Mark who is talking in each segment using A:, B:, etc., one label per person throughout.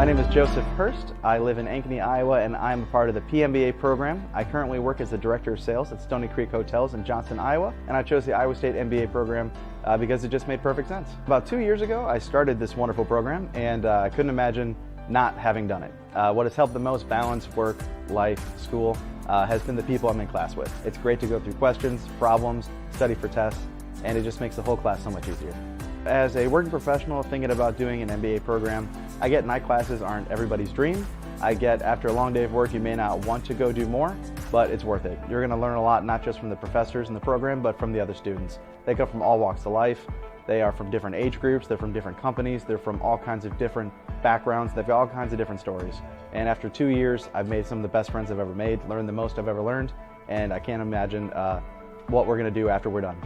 A: My name is Joseph Hurst. I live in Ankeny, Iowa, and I'm a part of the PMBA program. I currently work as the Director of Sales at Stony Creek Hotels in Johnson, Iowa, and I chose the Iowa State MBA program because it just made perfect sense. About 2 years ago, I started this wonderful program, and I couldn't imagine not having done it. What has helped the most balance work, life, school has been the people I'm in class with. It's great to go through questions, problems, study for tests, and it just makes the whole class so much easier. As a working professional thinking about doing an MBA program, I get night classes aren't everybody's dream. I get after a long day of work, you may not want to go do more, but it's worth it. You're going to learn a lot, not just from the professors in the program, but from the other students. They come from all walks of life. They are from different age groups. They're from different companies. They're from all kinds of different backgrounds. They've got all kinds of different stories. And after 2 years, I've made some of the best friends I've ever made, learned the most I've ever learned, and I can't imagine what we're going to do after we're done.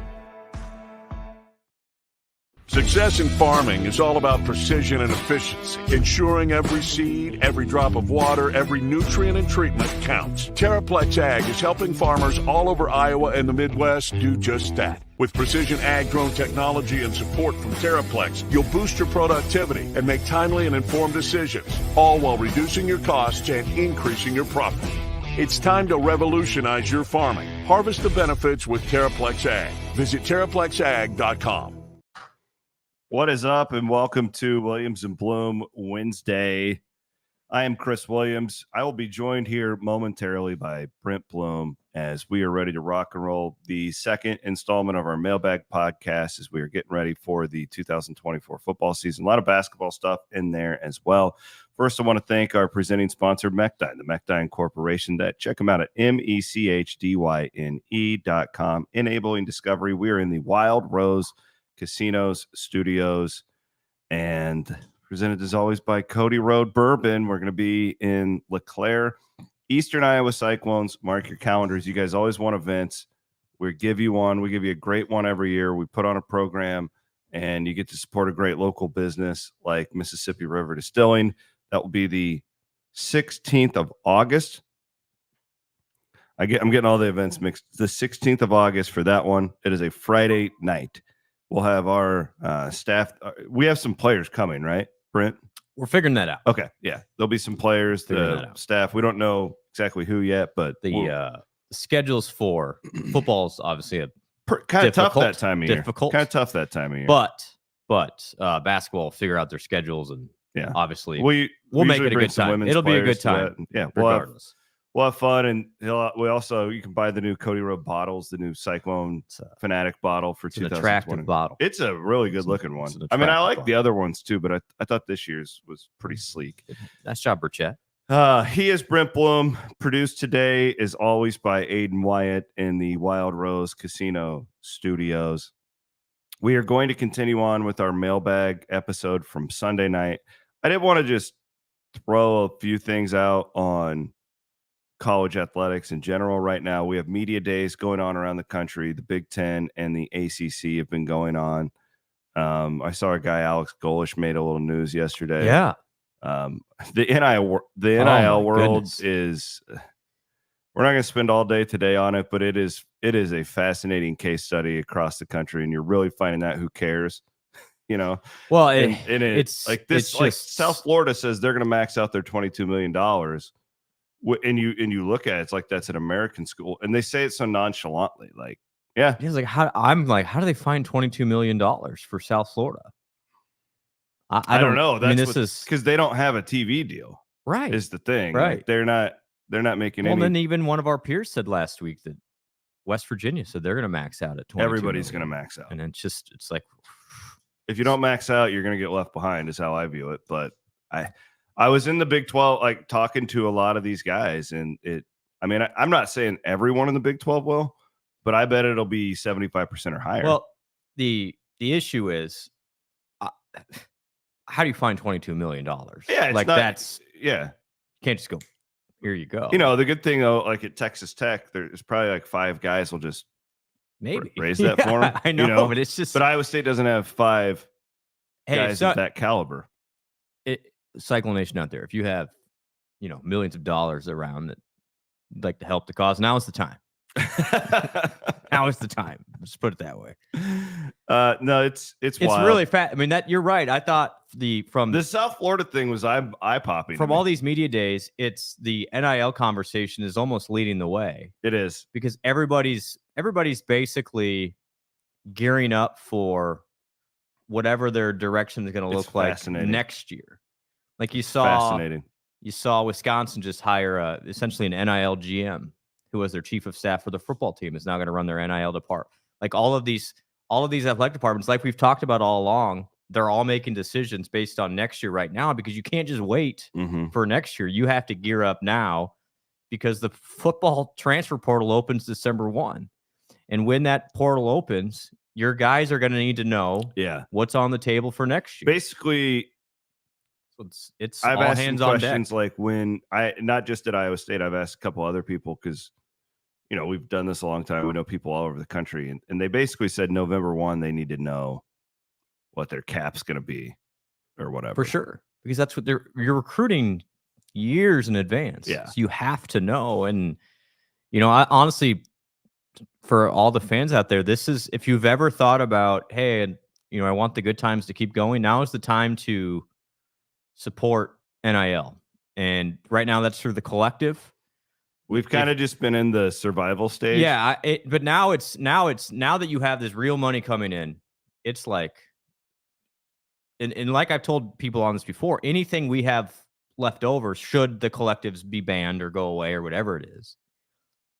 B: Success in farming is all about precision and efficiency, ensuring every seed, every drop of water, every nutrient and treatment counts. TerraPlex Ag is helping farmers all over Iowa and the Midwest do just that. With precision ag drone technology and support from TerraPlex, you'll boost your productivity and make timely and informed decisions, all while reducing your costs and increasing your profit. It's time to revolutionize your farming. Harvest the benefits with TerraPlex Ag. Visit TerraPlexAg.com.
C: What is up, and welcome to Williams and Blum Wednesday. I am Chris Williams. I will be joined here momentarily by Brent Blum as we are ready to rock and roll the second installment of our mailbag podcast as we are getting ready for the 2024 football season. A lot of basketball stuff in there as well. First, I want to thank our presenting sponsor, Mechdyne, the Mechdyne Corporation. Check them out at mechdyne.com. Enabling discovery. We are in the Wild Rose Casinos, Studios, and presented as always by Cody Road Bourbon. We're going to be in LeClaire, Eastern Iowa Cyclones. Mark your calendars. You guys always want events. We give you one. We give you a great one every year. We put on a program, and you get to support a great local business like Mississippi River Distilling. That will be the 16th of August. I'm getting all the events mixed. The 16th of August for that one. It is a Friday night. We'll have our staff. We have some players coming, right, Brent?
D: We're figuring that out.
C: Okay, yeah. There'll be some players, the staff. We don't know exactly who yet, but
D: the schedules for football's obviously
C: kind of tough that time of year. But
D: basketball will figure out their schedules, and obviously
C: we'll
D: make it a good time. It'll be a good time.
C: Yeah,
D: regardless.
C: We'll have fun, and you can buy the new Cody Road bottles, the new Cyclone Fanatic bottle for 2020.
D: An attractive bottle.
C: It's a really good looking one. I mean, I like the other ones too, but I thought this year's was pretty sleek.
D: Nice job, Burchett.
C: He is Brent Blum, produced today as always by Aiden Wyatt in the Wild Rose Casino Studios. We are going to continue on with our mailbag episode from Sunday night. I did want to just throw a few things out on college athletics in general. Right now, we have media days going on around the country. The Big Ten and the ACC have been going on. I saw a guy, Alex Golesh, made a little news yesterday.
D: Yeah.
C: The NIL world is. We're not going to spend all day today on it, but it is a fascinating case study across the country, and you're really finding out who cares.
D: Well,
C: it's like this. It's like South Florida says they're going to max out their $22 million. And you look at it, it's like that's an American school, and they say it so nonchalantly. Like, yeah,
D: he's like, how do they find $22 million for South Florida? I don't know.
C: This is because they don't have a TV deal,
D: right?
C: Is the thing,
D: right?
C: Like, they're not making.
D: Well, then even one of our peers said last week that West Virginia said they're going to max out at 22
C: Everybody's
D: million.
C: going to max out,
D: and it's like
C: if you don't max out, you're going to get left behind. Is how I view it, but I was in the Big 12, like talking to a lot of these guys, and I'm not saying everyone in the Big 12 will, but I bet it'll be 75% or higher.
D: Well, the issue is, how do you find $22 million?
C: Yeah,
D: you can't just go, here you go.
C: The good thing though, like at Texas Tech, there's probably like 5 guys will just
D: maybe
C: raise that for them.
D: I know, but it's just.
C: But Iowa State doesn't have 5 guys of that caliber.
D: Cyclone Nation out there, if you have millions of dollars around that like to help the cause, now is the time. Now is the time. Let's put it that way.
C: No, it's
D: really fat. I mean, that you're right. I thought
C: the South Florida thing was eye popping
D: from all these media days. It's the NIL conversation is almost leading the way.
C: It is,
D: because everybody's basically gearing up for whatever their direction is going to look like next year. Like you saw Wisconsin just hire essentially an NIL GM who was their chief of staff for the football team is now going to run their NIL department. Like all of these athletic departments, like we've talked about all along, they're all making decisions based on next year right now, because you can't just wait for next year. You have to gear up now, because the football transfer portal opens December 1. And when that portal opens, your guys are going to need to know what's on the table for next year.
C: Basically,
D: it's
C: I've
D: all
C: asked
D: hands
C: some
D: on
C: questions
D: deck.
C: like when not just at Iowa State, I've asked a couple other people, because we've done this a long time. We know people all over the country, and they basically said November 1 they need to know what their cap's going to be or whatever.
D: For sure, because that's what you're recruiting years in advance.
C: Yeah,
D: so you have to know. And I honestly, for all the fans out there, this is, if you've ever thought about, hey, I want the good times to keep going, now is the time to support NIL. And right now that's through the collective.
C: We've kind of just been in the survival stage.
D: Yeah, but now that you have this real money coming in, it's like, and like I've told people on this before, anything we have left over, should the collectives be banned or go away or whatever it is,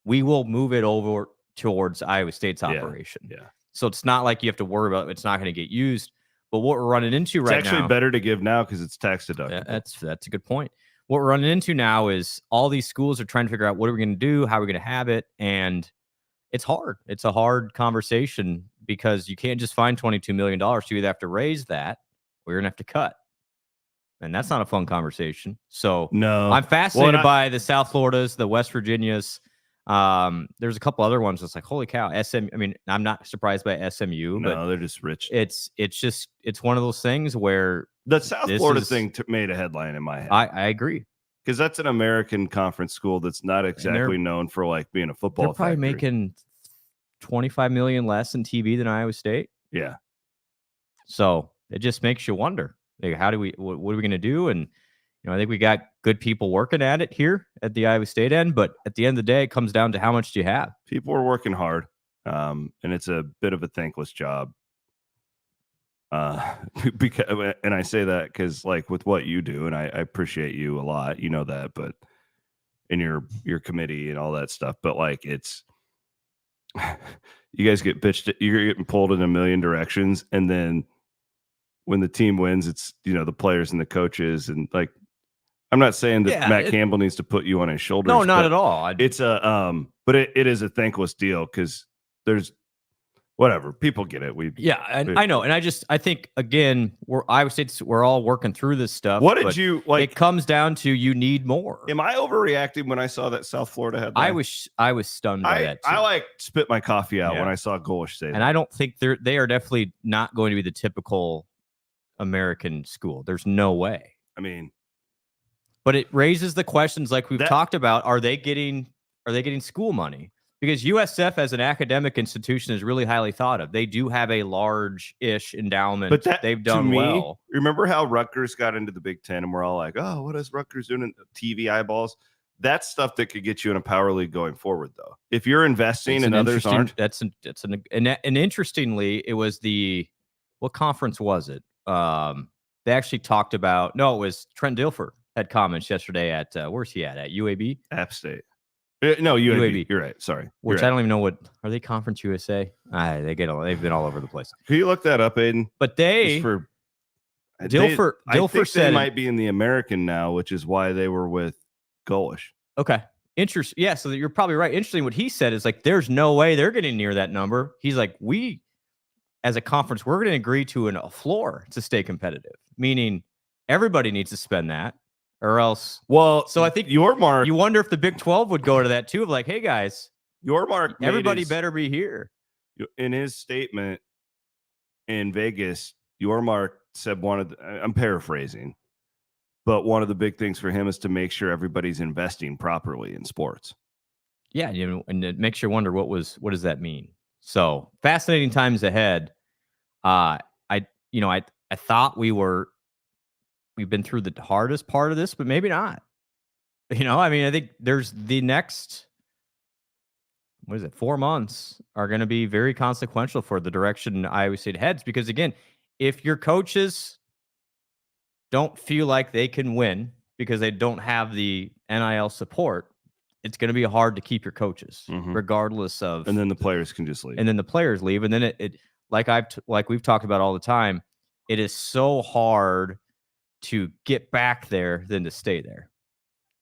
D: we will move it over towards Iowa State's operation.
C: Yeah.
D: So it's not like you have to worry about it's not going to get used. But what we're running into right now,
C: it's actually better to give now because it's tax deductible.
D: That's a good point. What we're running into now is all these schools are trying to figure out what are we going to do, how are we going to have it, and it's hard. It's a hard conversation because you can't just find $22 million. You either have to raise that or you're going to have to cut. And that's not a fun conversation. So
C: no,
D: I'm fascinated by the South Floridas, the West Virginias. There's a couple other ones that's like, holy cow, SM. I mean, I'm not surprised by SMU.
C: No,
D: but
C: they're just rich.
D: It's one of those things where
C: the South Florida thing made a headline in my head.
D: I agree.
C: Because that's an American conference school that's not exactly known for like being a football.
D: They're probably making $25 million less in TV than Iowa State.
C: Yeah.
D: So it just makes you wonder, like, what are we going to do? And I think we got good people working at it here at the Iowa State end, but at the end of the day, it comes down to how much do you have.
C: People are working hard, and it's a bit of a thankless job. Because, and I say that because, like, with what you do, and I appreciate you a lot, that, but in your committee and all that stuff, but like, it's you guys get bitched, you're getting pulled in a million directions, and then when the team wins, it's the players and the coaches, and like, I'm not saying that Matt Campbell needs to put you on his shoulders.
D: No, not at all.
C: It's but it is a thankless deal because there's whatever, people get it.
D: I know, and I think again, we're all working through this stuff.
C: What did you like?
D: It comes down to you need more.
C: Am I overreacting when I saw that South Florida headline?
D: I was stunned by that too.
C: I like spit my coffee out when I saw Golesh say that.
D: And I don't think they are definitely not going to be the typical American school. There's no way.
C: I mean,
D: but it raises the questions like we've talked about. Are they getting school money? Because USF as an academic institution is really highly thought of. They do have a large-ish endowment. But they've done well.
C: Remember how Rutgers got into the Big Ten and we're all like, oh, what is Rutgers doing in TV eyeballs? That's stuff that could get you in a power league going forward, though. If you're investing and others aren't.
D: And interestingly, it was what conference was it? They actually talked about, it was Trent Dilfer had comments yesterday at, where's he at UAB?
C: App State. No, UAB. You're right. Sorry.
D: Which I don't even know are they Conference USA? They've been all over the place.
C: Can you look that up, Aiden?
D: But Dilfer said
C: they might be in the American now, which is why they were with Golesh.
D: Okay. Interesting. Yeah, so you're probably right. Interesting. What he said is like, there's no way they're getting near that number. He's like, we as a conference, we're going to agree to a floor to stay competitive, meaning everybody needs to spend that. Or else, so I think
C: your mark.
D: You wonder if the Big 12 would go to that too, of like, hey guys,
C: your mark.
D: Everybody better be here.
C: In his statement in Vegas, your mark said I'm paraphrasing, but one of the big things for him is to make sure everybody's investing properly in sports.
D: Yeah, and it makes you wonder what does that mean? So fascinating times ahead. I thought we were we've been through the hardest part of this, but maybe not. I mean, I think there's the next, 4 months are going to be very consequential for the direction Iowa State heads. Because again, if your coaches don't feel like they can win because they don't have the NIL support, it's going to be hard to keep your coaches, regardless of.
C: And then the players can just leave.
D: And then the players leave, and then it like we've talked about all the time, it is so hard to get back there than to stay there.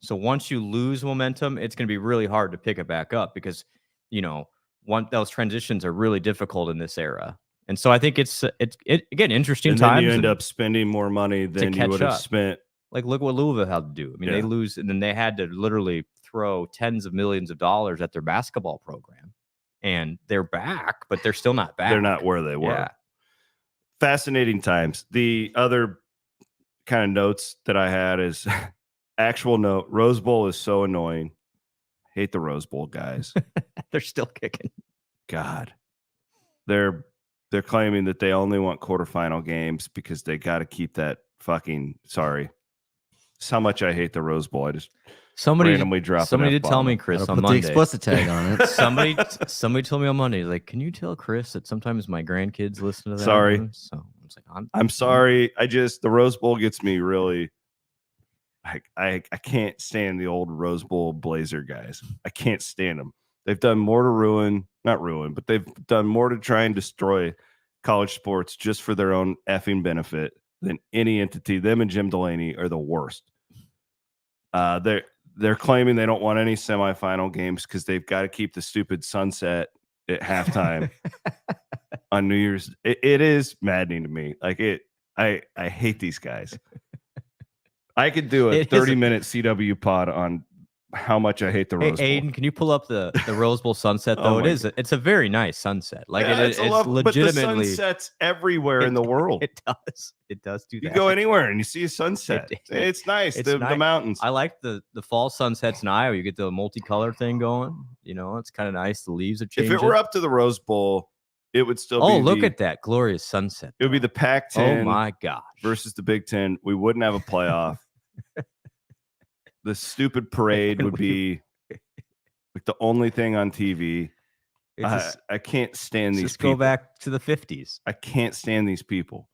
D: So once you lose momentum, it's going to be really hard to pick it back up because, those transitions are really difficult in this era. And so I think it's again, interesting
C: and
D: times.
C: Then you end up spending more money than you would have spent.
D: Like, look what Louisville had to do. I mean, they lose, and then they had to literally throw tens of millions of dollars at their basketball program. And they're back, but they're still not back.
C: They're not where they were.
D: Yeah.
C: Fascinating times. The other kind of notes that I had is actual note, Rose Bowl is so annoying. Hate the Rose Bowl guys.
D: They're still kicking.
C: God. They're claiming that they only want quarterfinal games because they got to keep that fucking sorry. That's how much I hate the Rose Bowl. I just randomly dropped.
D: Somebody did tell me, Chris, on Monday.
E: Put the explicit tag on it.
D: somebody told me on Monday, like, can you tell Chris that sometimes my grandkids listen to that?
C: Sorry.
D: So I was like,
C: I'm sorry. The Rose Bowl gets me really. I can't stand the old Rose Bowl Blazer guys. I can't stand them. They've done more to not ruin, but they've done more to try and destroy college sports just for their own effing benefit than any entity. Them and Jim Delaney are the worst. They're claiming they don't want any semifinal games because they've got to keep the stupid sunset at halftime on New Year's. It is maddening to me. Like I hate these guys. I could do a 30-minute CW pod on how much I hate the Rose Bowl.
D: Aiden, can you pull up the Rose Bowl sunset though? It's a very nice sunset. Like it's legitimately.
C: But the sunsets everywhere in the world.
D: It does do that.
C: You go anywhere and you see a sunset. It's nice. The mountains.
D: I like the fall sunsets in Iowa. You get the multicolor thing going. It's kind of nice. The leaves are changing.
C: If it were up to the Rose Bowl, it would still be.
D: Oh, look at that glorious sunset.
C: It would be the Pac-10.
D: Oh my gosh.
C: Versus the Big Ten. We wouldn't have a playoff. The stupid parade would be like the only thing on TV. I can't stand these people.
D: Go back to the 50s.
C: I can't stand these people.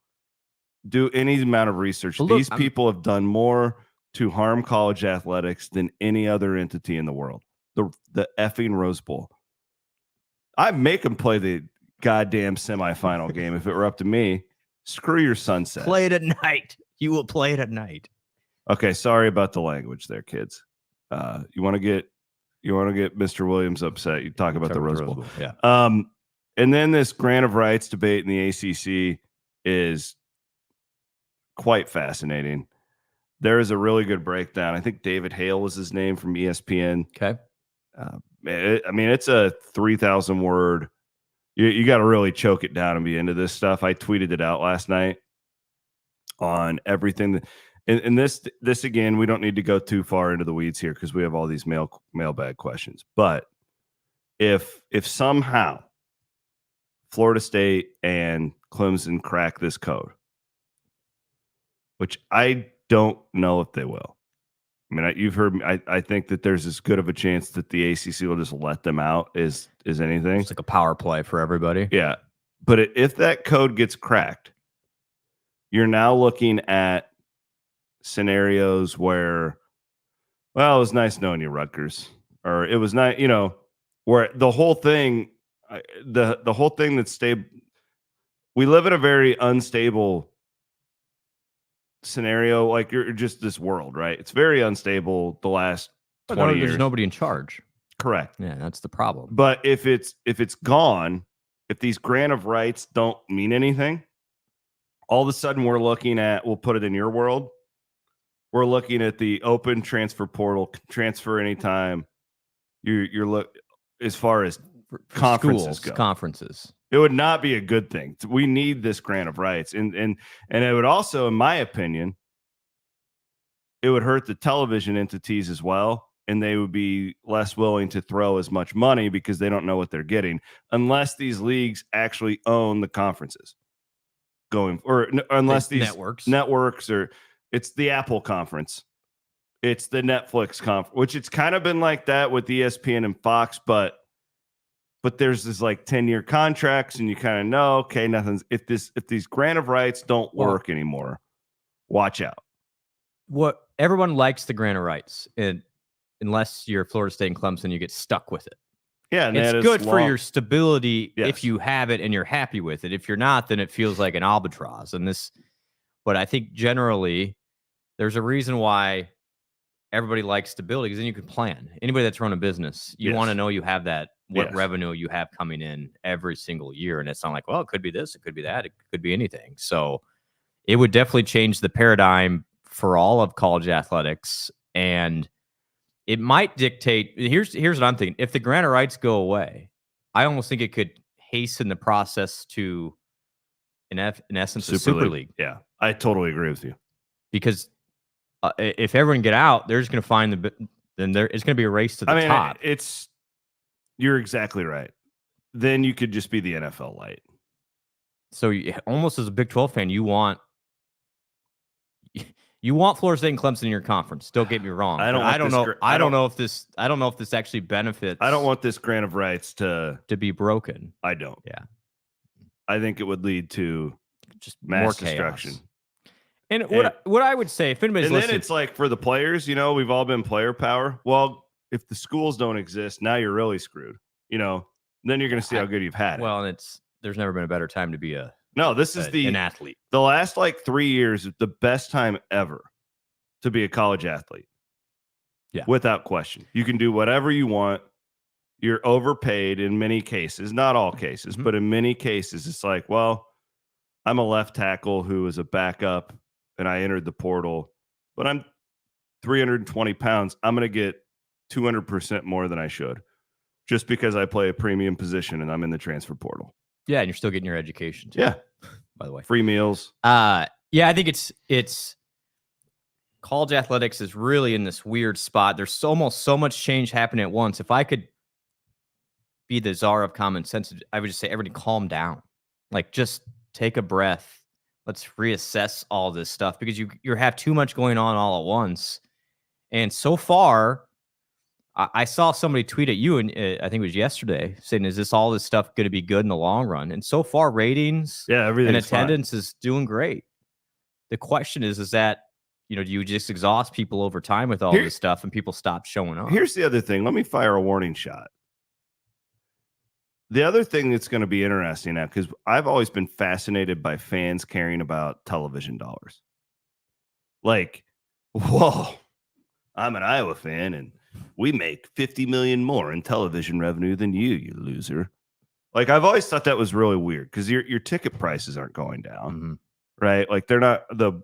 C: Do any amount of research. These people have done more to harm college athletics than any other entity in the world. The effing Rose Bowl. I'd make them play the goddamn semifinal game if it were up to me. Screw your sunset.
D: Play it at night. You will play it at night.
C: Okay, sorry about the language there, kids. You want to get Mr. Williams upset. You talk about the Rose Bowl.
D: Yeah.
C: And then this grant of rights debate in the ACC is quite fascinating. There is a really good breakdown. I think David Hale was his name from ESPN.
D: Okay.
C: It's a 3,000 word. You got to really choke it down and be into this stuff. I tweeted it out last night on everything. And this again, we don't need to go too far into the weeds here because we have all these mailbag questions. But if somehow Florida State and Clemson crack this code, which I don't know if they will. I mean, you've heard me. I think that there's as good of a chance that the ACC will just let them out as anything.
D: It's like a power play for everybody.
C: Yeah. But if that code gets cracked, you're now looking at scenarios where, well, it was nice knowing you, Rutgers, or it was not, where the whole thing, the whole thing that's stable. We live in a very unstable scenario. Like you're just this world, right? It's very unstable the last 20 years.
D: There's nobody in charge.
C: Correct.
D: Yeah, that's the problem.
C: But if it's gone, if these grant of rights don't mean anything, all of a sudden we're looking at, we'll put it in your world. We're looking at the open transfer portal, transfer anytime. You're look as far as conferences go.
D: Conferences.
C: It would not be a good thing. We need this grant of rights, and it would also, in my opinion, it would hurt the television entities as well, and they would be less willing to throw as much money because they don't know what they're getting, unless these leagues actually own the conferences. Unless these networks or It's the Apple conference. It's the Netflix conference, which it's kind of been like that with ESPN and Fox, but there's this like 10-year contracts, and you kind of know, okay, nothing's if these grant of rights don't work anymore, watch out.
D: What everyone likes the grant of rights, and unless you're Florida State and Clemson, you get stuck with it.
C: Yeah, and
D: it's good for your stability if you have it and you're happy with it. If you're not, then it feels like an albatross. But I think generally there's a reason why everybody likes stability, because then you can plan. Anybody that's run a business, you want to know you have that, what revenue you have coming in every single year. And it's not like, well, it could be this, it could be that, it could be anything. So it would definitely change the paradigm for all of college athletics. And it might dictate, here's what I'm thinking. If the grant of rights go away, I almost think it could hasten the process to, in essence, a Super League.
C: Yeah, I totally agree with you.
D: Because if everyone get out, they're just going to find then it's going to be a race to the top.
C: You're exactly right. Then you could just be the NFL light.
D: So almost as a Big 12 fan, you want Florida State and Clemson in your conference. Don't get me wrong. I don't know if this actually benefits.
C: I don't want this grant of rights to
D: be broken.
C: I don't.
D: Yeah.
C: I think it would lead to
D: just
C: mass destruction.
D: And what I would say, if anybody's listening,
C: then it's like for the players, we've all been player power. Well, if the schools don't exist, now you're really screwed. Then you're going to see how good you've had it.
D: Well, there's never been a better time to be an athlete.
C: The last 3 years is the best time ever to be a college athlete.
D: Yeah,
C: without question. You can do whatever you want. You're overpaid in many cases, not all cases, but in many cases, it's like, well, I'm a left tackle who is a backup, and I entered the portal, but I'm 320 pounds. I'm going to get 200% more than I should just because I play a premium position and I'm in the transfer portal.
D: Yeah, and you're still getting your education too.
C: Yeah.
D: By the way.
C: Free meals.
D: Yeah, I think it's college athletics is really in this weird spot. There's almost so much change happening at once. If I could be the czar of common sense, I would just say everybody calm down. Like, just take a breath. Let's reassess all this stuff, because you have too much going on all at once. And so far, I saw somebody tweet at you, and I think it was yesterday, saying, is all this stuff going to be good in the long run? And so far, ratings and attendance is doing great. The question is that, do you just exhaust people over time with all this stuff and people stop showing up?
C: Here's the other thing. Let me fire a warning shot. The other thing that's going to be interesting now, because I've always been fascinated by fans caring about television dollars. Like, whoa, I'm an Iowa fan, and we make $50 million more in television revenue than you loser. Like, I've always thought that was really weird, because your ticket prices aren't going down, right? Like, they're not the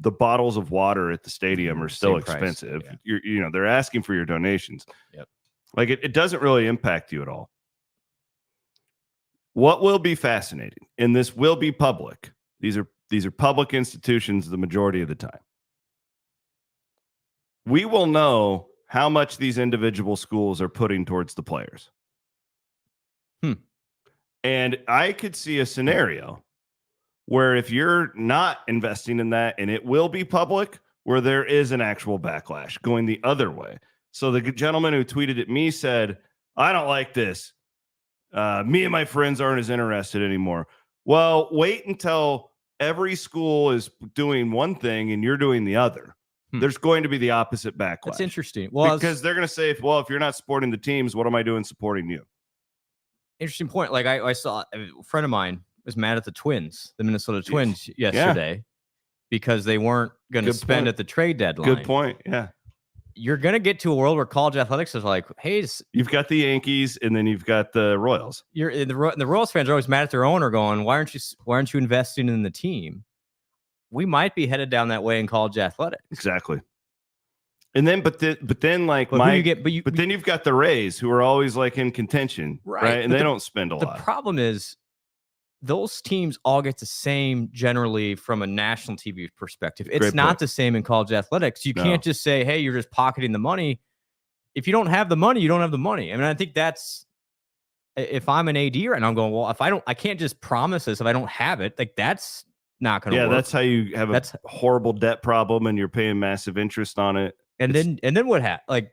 C: bottles of water at the stadium are still expensive. Yeah. They're asking for your donations.
D: Yep.
C: Like, it doesn't really impact you at all. What will be fascinating, and this will be public. These are public institutions the majority of the time. We will know how much these individual schools are putting towards the players. And I could see a scenario where if you're not investing in that, and it will be public, where there is an actual backlash going the other way. So the gentleman who tweeted at me said, I don't like this. Me and my friends aren't as interested anymore. Well, wait until every school is doing one thing and you're doing the other. There's going to be the opposite backlash.
D: That's interesting. Well,
C: because they're going to say, well, if you're not supporting the teams, what am I doing supporting you?
D: Interesting point. Like, I saw a friend of mine was mad at the Minnesota Twins yesterday, because they weren't going to spend at the trade deadline.
C: Good point. Yeah.
D: You're going to get to a world where college athletics is like, hey,
C: you've got the Yankees and then you've got the Royals.
D: The Royals fans are always mad at their owner, going, why aren't you investing in the team? We might be headed down that way in college athletics.
C: Exactly. And then, but then you've got the Rays, who are always like in contention, right? And they don't spend a lot.
D: The problem is, those teams all get the same generally from a national TV perspective. It's not the same in college athletics. You can't just say, hey, you're just pocketing the money. If you don't have the money, you don't have the money. I mean, I think that's, if I'm an AD right now, I'm going, well, I can't just promise this if I don't have it. Like, that's not going to work.
C: Yeah, that's how you have a horrible debt problem and you're paying massive interest on it.
D: And then what happened? Like,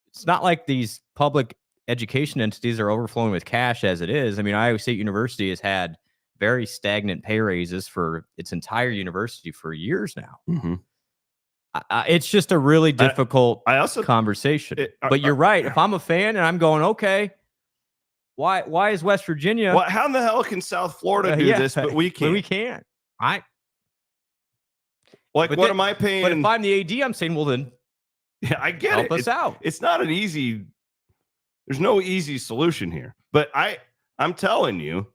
D: it's not like these public education entities are overflowing with cash as it is. I mean, Iowa State University has had very stagnant pay raises for its entire university for years now.
C: Mm-hmm.
D: It's just a really difficult conversation. But you're right. If I'm a fan and I'm going, okay, why is West Virginia?
C: How in the hell can South Florida do this, but we can't?
D: But we can't.
C: What am I paying?
D: But if I'm the AD, I'm saying, well, then
C: I get
D: help us out.
C: It's not an easy. There's no easy solution here. But I'm telling you,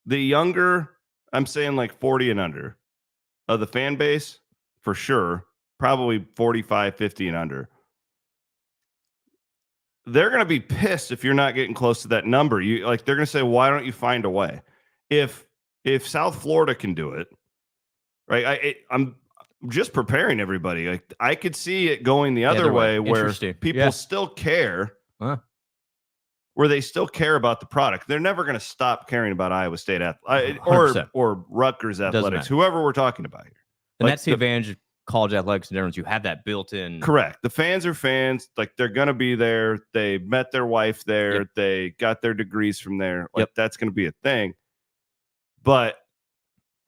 C: the younger, I'm saying like 40 and under of the fan base, for sure, probably 45, 50 and under. They're going to be pissed if you're not getting close to that number. They're going to say, why don't you find a way? If South Florida can do it, right? I'm just preparing everybody. Like, I could see it going the other way where people still care, where they still care about the product. They're never going to stop caring about Iowa State or Rutgers athletics, whoever we're talking about here.
D: And that's the advantage of college athletics and difference. You have that built in.
C: Correct. The fans are fans. Like, they're going to be there. They met their wife there. Yep. They got their degrees from there. Like, that's going to be a thing. But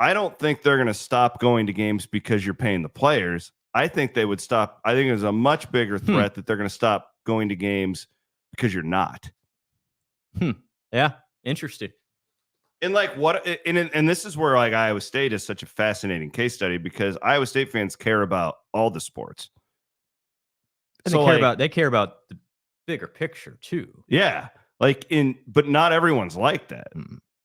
C: I don't think they're going to stop going to games because you're paying the players. I think they would stop. I think there's a much bigger threat that they're going to stop going to games because you're not.
D: Yeah. Interesting.
C: And and this is where like Iowa State is such a fascinating case study, because Iowa State fans care about all the sports.
D: And they care about the bigger picture too.
C: Yeah. But not everyone's like that.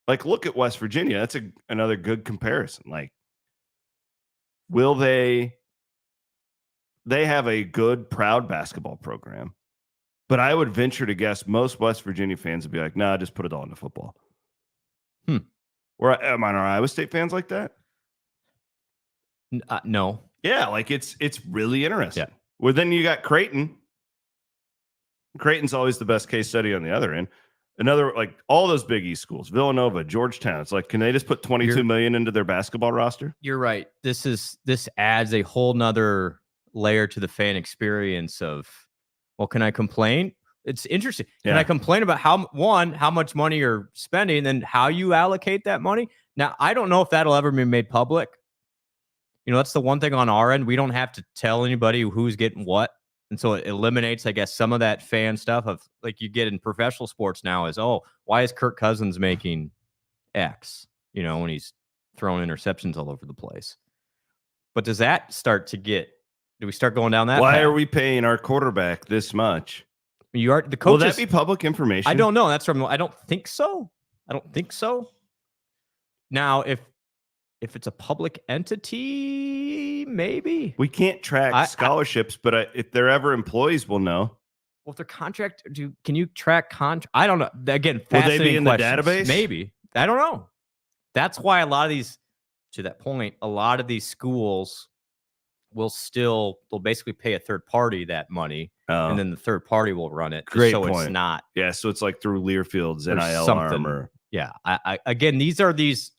C: Like, look at West Virginia. That's another good comparison. Like, will they have a good, proud basketball program? But I would venture to guess most West Virginia fans would be like, nah, just put it all into football. Or am I Iowa State fans like that?
D: No.
C: Yeah, like it's really interesting.
D: Yeah.
C: Well, then you got Creighton. Creighton's always the best case study on the other end. Another, like, all those Big East schools, Villanova, Georgetown. It's like, can they just put $22 million into their basketball roster?
D: You're right. This adds a whole nother layer to the fan experience of, well, can I complain? It's interesting. Can I complain about how much money you're spending, and then how you allocate that money? Now, I don't know if that'll ever be made public. That's the one thing on our end. We don't have to tell anybody who's getting what. And so it eliminates, I guess, some of that fan stuff of, like, you get in professional sports now is, oh, why is Kirk Cousins making X, when he's throwing interceptions all over the place? But do we start going down that
C: Why
D: path?
C: are we paying our quarterback this much?
D: The coaches. Will
C: that be public information?
D: I don't know. I don't think so. Now, if it's a public entity, maybe.
C: We can't track scholarships, but if they're ever employees, we'll know.
D: Well, if they're contract, can you track contract? I don't know. Again,
C: will they be in
D: questions.
C: The database?
D: Maybe. I don't know. That's why a lot of these schools they'll basically pay a third party that money, and then the third party will run it.
C: Great point.
D: It's not.
C: Yeah, so it's like through Learfield's NIL arm.
D: Yeah. Again, these are these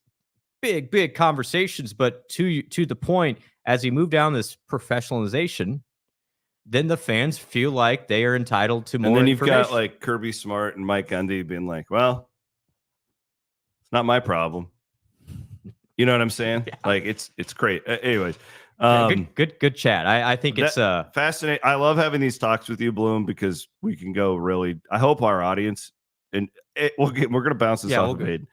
D: big conversations, but to the point, as we move down this professionalization, then the fans feel like they are entitled to more. And then you've got
C: like Kirby Smart and Mike Gundy being like, well, it's not my problem. You know what I'm saying? Yeah. Like, it's great. Anyways.
D: Good chat. I think it's
C: fascinating. I love having these talks with you, Blum, because we can go really. I hope our audience, and we're gonna bounce this off of Aiden.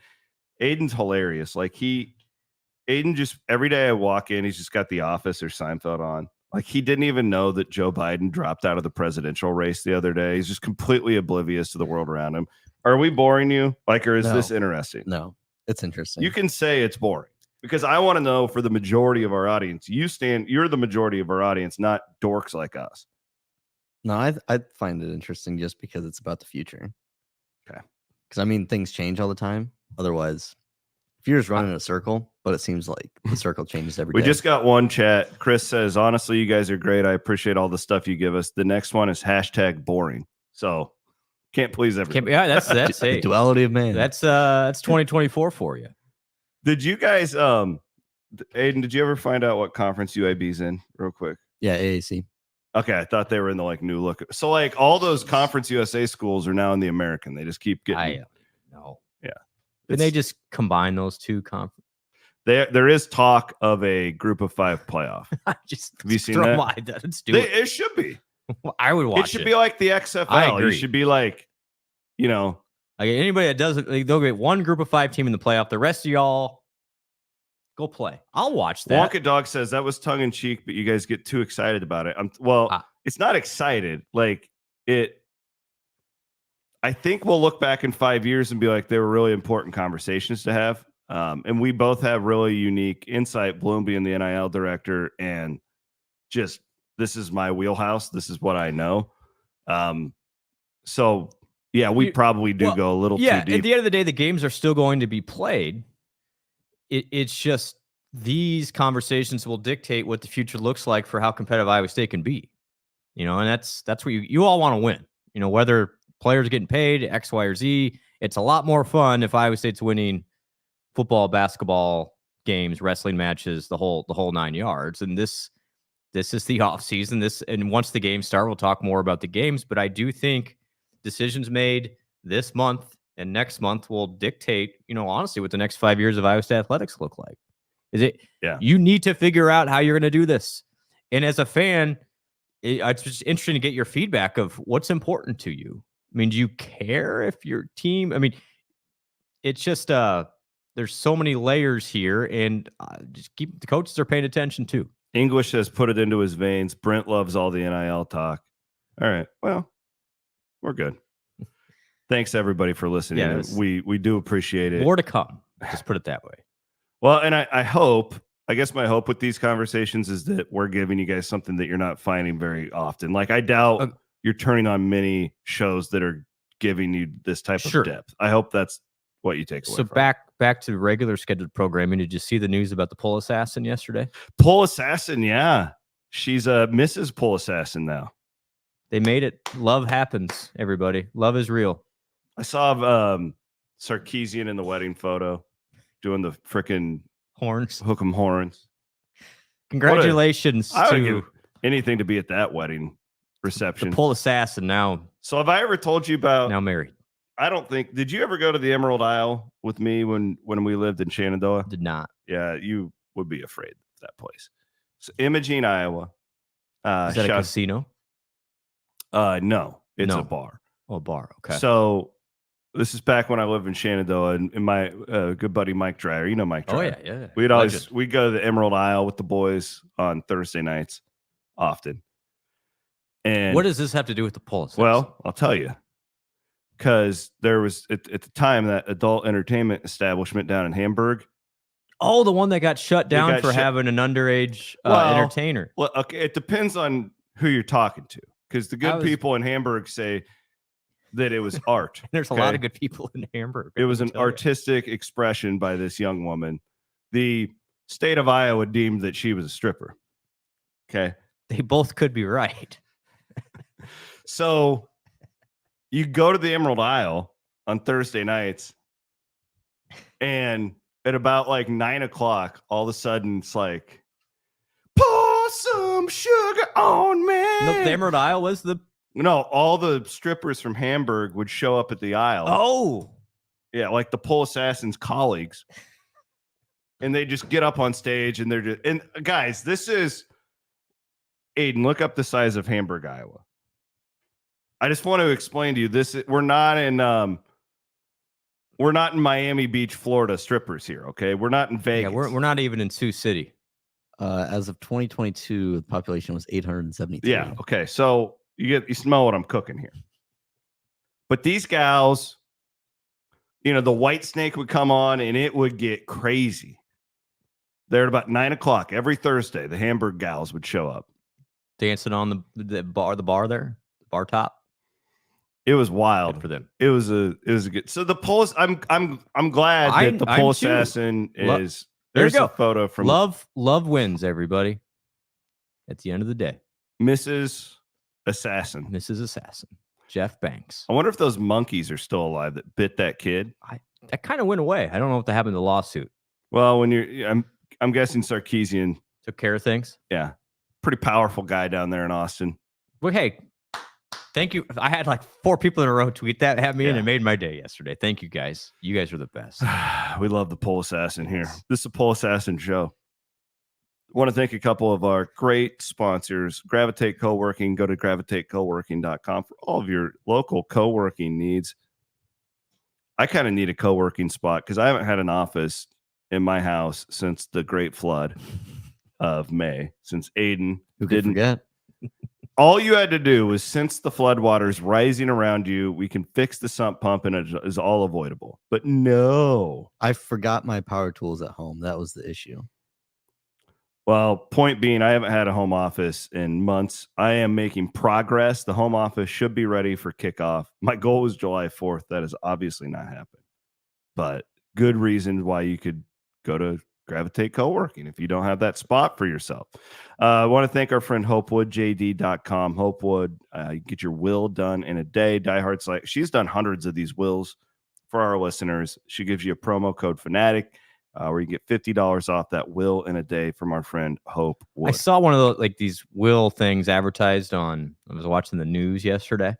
C: Aiden's hilarious. Like, Aiden just, every day I walk in, he's just got The Office or Seinfeld on. Like, he didn't even know that Joe Biden dropped out of the presidential race the other day. He's just completely oblivious to the world around him. Are we boring you? Like, or is this interesting?
E: No, it's interesting.
C: You can say it's boring. Because I want to know, for the majority of our audience, you're the majority of our audience, not dorks like us.
E: No, I find it interesting just because it's about the future.
C: Okay.
E: Because, things change all the time. Otherwise, if you're just running in a circle, but it seems like the circle changes every day.
C: We just got one chat. Chris says, honestly, you guys are great. I appreciate all the stuff you give us. The next one is #boring. So can't please everybody.
D: That's
E: the duality of man.
D: That's 2024 for you.
C: Did you guys, Aiden, did you ever find out what conference UAB's in real quick?
E: Yeah, AAC.
C: Okay, I thought they were in the like new look. So like all those Conference USA schools are now in the American. They just keep getting.
E: No.
C: Yeah.
D: Can they just combine those two conferences?
C: There is talk of a group of 5 playoff.
D: Just
C: have you seen that?
D: Let's do it.
C: It should be.
D: I would watch it.
C: It should be like the XFL.
D: I agree.
C: You should be like, like
D: anybody that doesn't, they'll get one group of 5 team in the playoff. The rest of y'all go play. I'll watch that.
C: Wonka Dog says that was tongue in cheek, but you guys get too excited about it. It's not excited. Like it. I think we'll look back in 5 years and be like, they were really important conversations to have. And we both have really unique insight, Blum being the NIL director, and just this is my wheelhouse. This is what I know. So yeah, we probably do go a little too deep.
D: At the end of the day, the games are still going to be played. It's just these conversations will dictate what the future looks like for how competitive Iowa State can be. And that's what you all want to win. Whether players getting paid X, Y, or Z, it's a lot more fun if Iowa State's winning football, basketball games, wrestling matches, the whole 9 yards. And this is the off season. And once the games start, we'll talk more about the games. But I do think decisions made this month and next month will dictate, honestly, what the next 5 years of Iowa State athletics look like. You need to figure out how you're going to do this. And as a fan, it's just interesting to get your feedback of what's important to you. I mean, do you care if your team? I mean, it's just there's so many layers here, and just the coaches are paying attention too.
C: English has put it into his veins. Brent loves all the NIL talk. All right, well, we're good. Thanks everybody for listening. Yeah, we do appreciate it.
D: More to come. Just put it that way.
C: Well, and I guess my hope with these conversations is that we're giving you guys something that you're not finding very often. Like I doubt you're turning on many shows that are giving you this type of depth. I hope that's what you take away.
D: So back to regular scheduled programming. Did you see the news about the Pole Assassin yesterday?
C: Pole Assassin, yeah. She's a Mrs. Pole Assassin now.
D: They made it. Love happens, everybody. Love is real.
C: I saw Sarkeesian in the wedding photo doing the frickin'
D: horns.
C: Hook 'em horns.
D: Congratulations
C: I would give anything to be at that wedding reception.
D: The Pole Assassin now.
C: So have I ever told you about
D: now married?
C: I don't think. Did you ever go to the Emerald Isle with me when we lived in Shenandoah?
D: Did not.
C: Yeah, you would be afraid of that place. So Mechdyne, Iowa.
D: Is that a casino?
C: No, it's a bar.
D: Oh, a bar. Okay.
C: So this is back when I lived in Shenandoah, and my good buddy Mike Dreyer. You know Mike Dreyer.
D: Oh yeah.
C: We'd go to the Emerald Isle with the boys on Thursday nights, often. And
D: what does this have to do with the Pole Assassin?
C: Well, I'll tell you. Because there was at the time that adult entertainment establishment down in Hamburg.
D: Oh, the one that got shut down for having an underage entertainer.
C: Well, okay, it depends on who you're talking to. Because the good people in Hamburg say that it was art.
D: There's a lot of good people in Hamburg.
C: It was an artistic expression by this young woman. The state of Iowa deemed that she was a stripper. Okay.
D: They both could be right.
C: So you go to the Emerald Isle on Thursday nights, and at about like 9 o'clock, all of a sudden it's like, pour some sugar on me.
D: No, the Emerald Isle was
C: all the strippers from Hamburg would show up at the Isle.
D: Oh,
C: yeah, like the Pole Assassin's colleagues, and they just get up on stage and they're just. And guys, this is Aiden. Look up the size of Hamburg, Iowa. I just want to explain to you this. We're not in Miami Beach, Florida strippers here. Okay. We're not in Vegas.
D: Yeah, we're not even in Sioux City.
E: As of 2022, the population was 873.
C: Yeah. Okay. So you smell what I'm cooking here. But these gals, the White Snake would come on and it would get crazy. There at about 9 o'clock every Thursday, the Hamburg gals would show up.
D: Dancing on the bar there, bar top.
C: It was wild.
D: Good for them.
C: It was a good. So the Pole. I'm glad that the Pole Assassin is. There's a photo from
D: love wins, everybody. At the end of the day,
C: Mrs. Assassin.
D: Jeff Banks.
C: I wonder if those monkeys are still alive that bit that kid.
D: That kind of went away. I don't know what happened to the lawsuit.
C: Well, when I'm guessing Sarkisian
D: took care of things.
C: Yeah, pretty powerful guy down there in Austin.
D: Well, hey, thank you. I had like 4 people in a row tweet that at me, and it made my day yesterday. Thank you guys. You guys are the best.
C: We love the Pole Assassin here. This is a Pole Assassin show. I want to thank a couple of our great sponsors. Gravitate Co-working. Go to gravitatecoworking.com for all of your local co-working needs. I kind of need a co-working spot because I haven't had an office in my house since the Great Flood of May, since Aiden didn't
E: forget.
C: All you had to do was, since the floodwaters rising around you, we can fix the sump pump and it is all avoidable. But no.
E: I forgot my power tools at home. That was the issue.
C: Well, point being, I haven't had a home office in months. I am making progress. The home office should be ready for kickoff. My goal was July 4th. That has obviously not happened. But good reason why you could go to Gravitate Co-working if you don't have that spot for yourself. I want to thank our friend Hopewood, JD.com. Hopewood, you get your will done in a day. Diehards, like, she's done hundreds of these wills for our listeners. She gives you a promo code Fanatic, where you get $50 off that will in a day from our friend Hopewood.
D: I saw one of those, like, these will things advertised on, I was watching the news yesterday,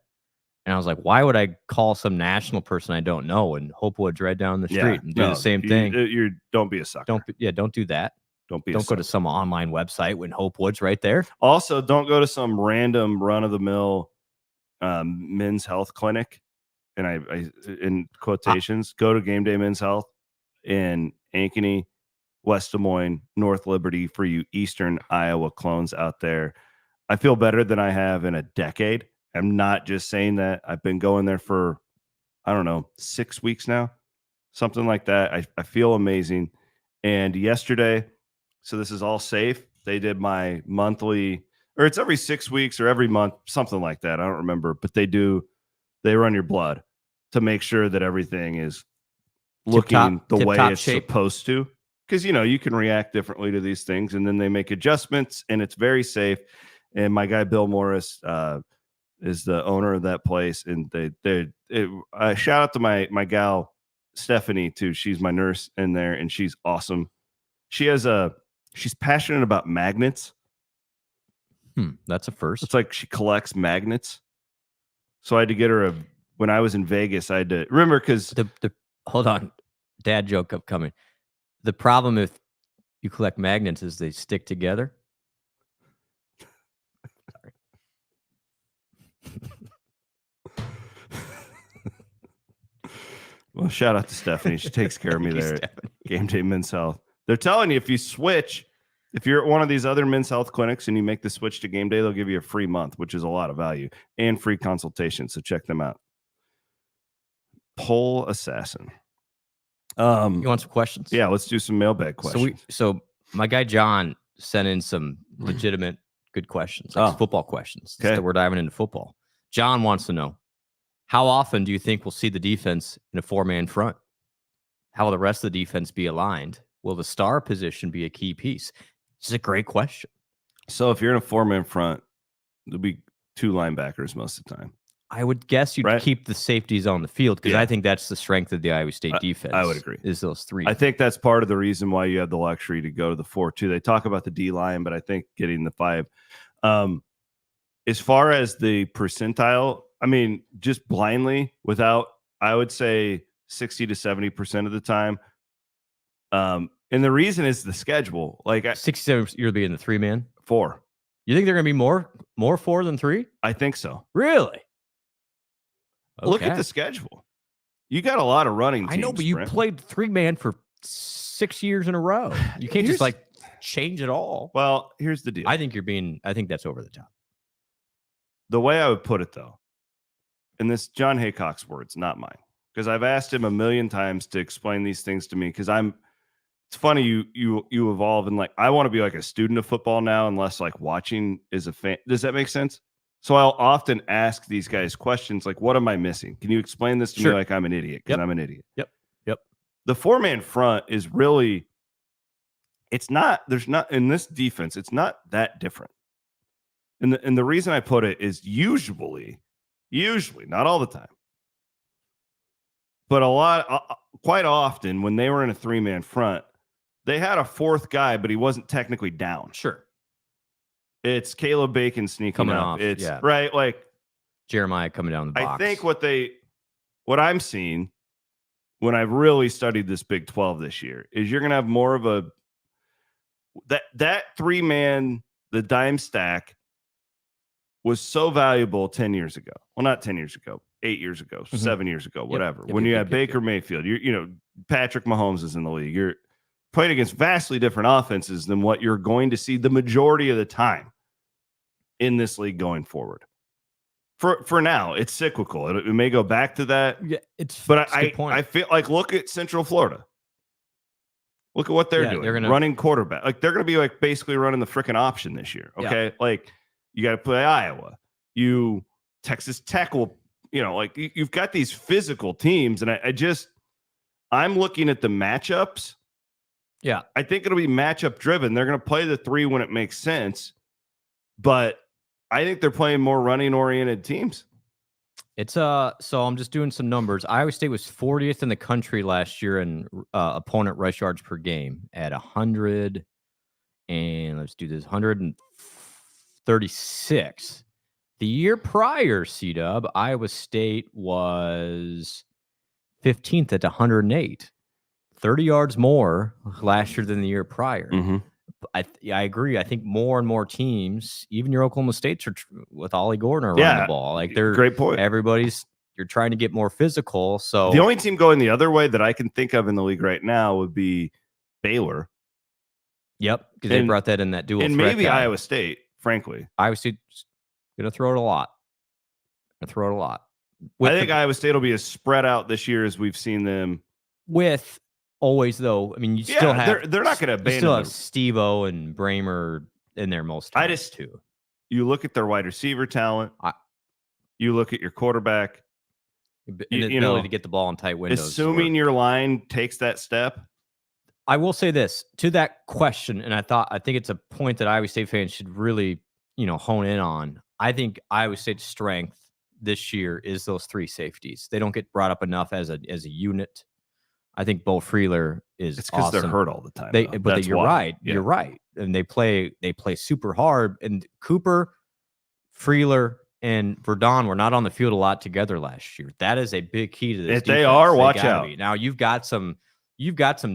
D: and I was like, why would I call some national person I don't know and Hopewood's right down the street and do the same thing?
C: Don't be a sucker.
D: Don't do that.
C: Don't
D: go to some online website when Hopewood's right there.
C: Also, don't go to some random run-of-the-mill men's health clinic. And I in quotations, go to Game Day Men's Health in Ankeny, West Des Moines, North Liberty for you Eastern Iowa clones out there. I feel better than I have in a decade. I'm not just saying that. I've been going there for, I don't know, 6 weeks now, something like that. I feel amazing. And yesterday, so this is all safe, they did my monthly, or it's every 6 weeks or every month, something like that. I don't remember, but they run your blood to make sure that everything is looking the way it's supposed to. Because, you can react differently to these things, and then they make adjustments, and it's very safe. And my guy, Bill Morris, is the owner of that place. And shout out to my gal, Stephanie, too. She's my nurse in there, and she's awesome. She's passionate about magnets.
D: That's a first.
C: It's like she collects magnets. So I had to get her when I was in Vegas, I had to remember, because
D: hold on, dad joke upcoming. The problem if you collect magnets is they stick together.
C: Well, shout out to Stephanie. She takes care of me there at Game Day Men's Health. They're telling you, if you switch, if you're at one of these other men's health clinics and you make the switch to Game Day, they'll give you a free month, which is a lot of value, and free consultation. So check them out. Pole Assassin.
D: You want some questions?
C: Yeah, let's do some mailbag questions.
D: So my guy John sent in some legitimate good questions, like football questions.
C: Okay.
D: So we're diving into football. John wants to know, how often do you think we'll see the defense in a 4-man front? How will the rest of the defense be aligned? Will the star position be a key piece? This is a great question.
C: So if you're in a 4-man front, there'll be 2 linebackers most of the time.
D: I would guess you'd keep the safeties on the field, because I think that's the strength of the Iowa State defense.
C: I would agree.
D: Is those 3.
C: I think that's part of the reason why you have the luxury to go to the 4-2. They talk about the D line, but I think getting the 5. As far as the percentile, I mean, just blindly, I would say 60 to 70% of the time. And the reason is the schedule. Like
D: 67, you'll be in the 3-man.
C: 4.
D: You think they're going to be more 4 than 3?
C: I think so.
D: Really? Okay.
C: Look at the schedule. You got a lot of running teams.
D: I know, but you played 3-man for 6 years in a row. You can't just change it all.
C: Well, here's the deal.
D: I think that's over the top.
C: The way I would put it, though, and this John Haycock's words, not mine, because I've asked him a million times to explain these things to me, because it's funny you evolve, and like I want to be like a student of football now, unless like watching is a fan. Does that make sense? So I'll often ask these guys questions like, what am I missing? Can you explain this to me like I'm an idiot? Because I'm an idiot.
D: Yep.
C: The 4-man front is really, there's not in this defense, it's not that different. And the reason I put it is usually, not all the time, but quite often when they were in a 3-man front, they had a fourth guy, but he wasn't technically down.
D: Sure.
C: It's Caleb Bacon sneaking
D: coming
C: up.
D: off.
C: It's
D: yeah.
C: right. Like
D: Jeremiah coming down the box.
C: I think what I'm seeing when I've really studied this Big 12 this year is you're going to have more of that 3-man, the dime stack was so valuable 10 years ago. Well, not 10 years ago, 8 years ago, 7 years ago, whatever. When you had Baker Mayfield, Patrick Mahomes is in the league. You're playing against vastly different offenses than what you're going to see the majority of the time in this league going forward. For now, it's cyclical. It may go back to that.
D: Yeah,
C: I feel like look at Central Florida. Look at what they're doing. They're running quarterback. Like they're going to be like basically running the freaking option this year. Okay, like you got to play Iowa. Texas Tech will. Like you've got these physical teams, and I'm looking at the matchups.
D: Yeah,
C: I think it'll be matchup driven. They're going to play the 3 when it makes sense, but I think they're playing more running oriented teams.
D: It's so I'm just doing some numbers. Iowa State was 40th in the country last year in opponent rush yards per game at 100, and let's do this 136. The year prior, C-Dub, Iowa State was 15th at 108. 30 yards more last year than the year prior.
C: Mm-hmm.
D: I agree. I think more and more teams, even your Oklahoma States, are with Ollie Gordner running the ball. Like they're
C: great point.
D: You're trying to get more physical. So
C: the only team going the other way that I can think of in the league right now would be Baylor.
D: Yep, because they brought that in that dual.
C: And
D: threat
C: maybe
D: guy.
C: Iowa State. Frankly,
D: Iowa State's gonna throw it a lot. I
C: think Iowa State will be as spread out this year as we've seen them.
D: With always though, I mean, you still have
C: they're not going to abandon.
D: You still have Steve-O and Bramer in there most times too.
C: You look at their wide receiver talent. You look at your quarterback.
D: And the ability to get the ball in tight windows.
C: Assuming your line takes that step.
D: I will say this to that question, and I think it's a point that Iowa State fans should really, hone in on. I think Iowa State's strength this year is those 3 safeties. They don't get brought up enough as a unit. I think Bo Freeler is
C: it's because
D: awesome.
C: They're hurt all the time.
D: You're right. Yeah. You're right. And they play super hard. And Cooper, Freeler, and Verdon were not on the field a lot together last year. That is a big key to this.
C: If they are, watch out.
D: Now you've got some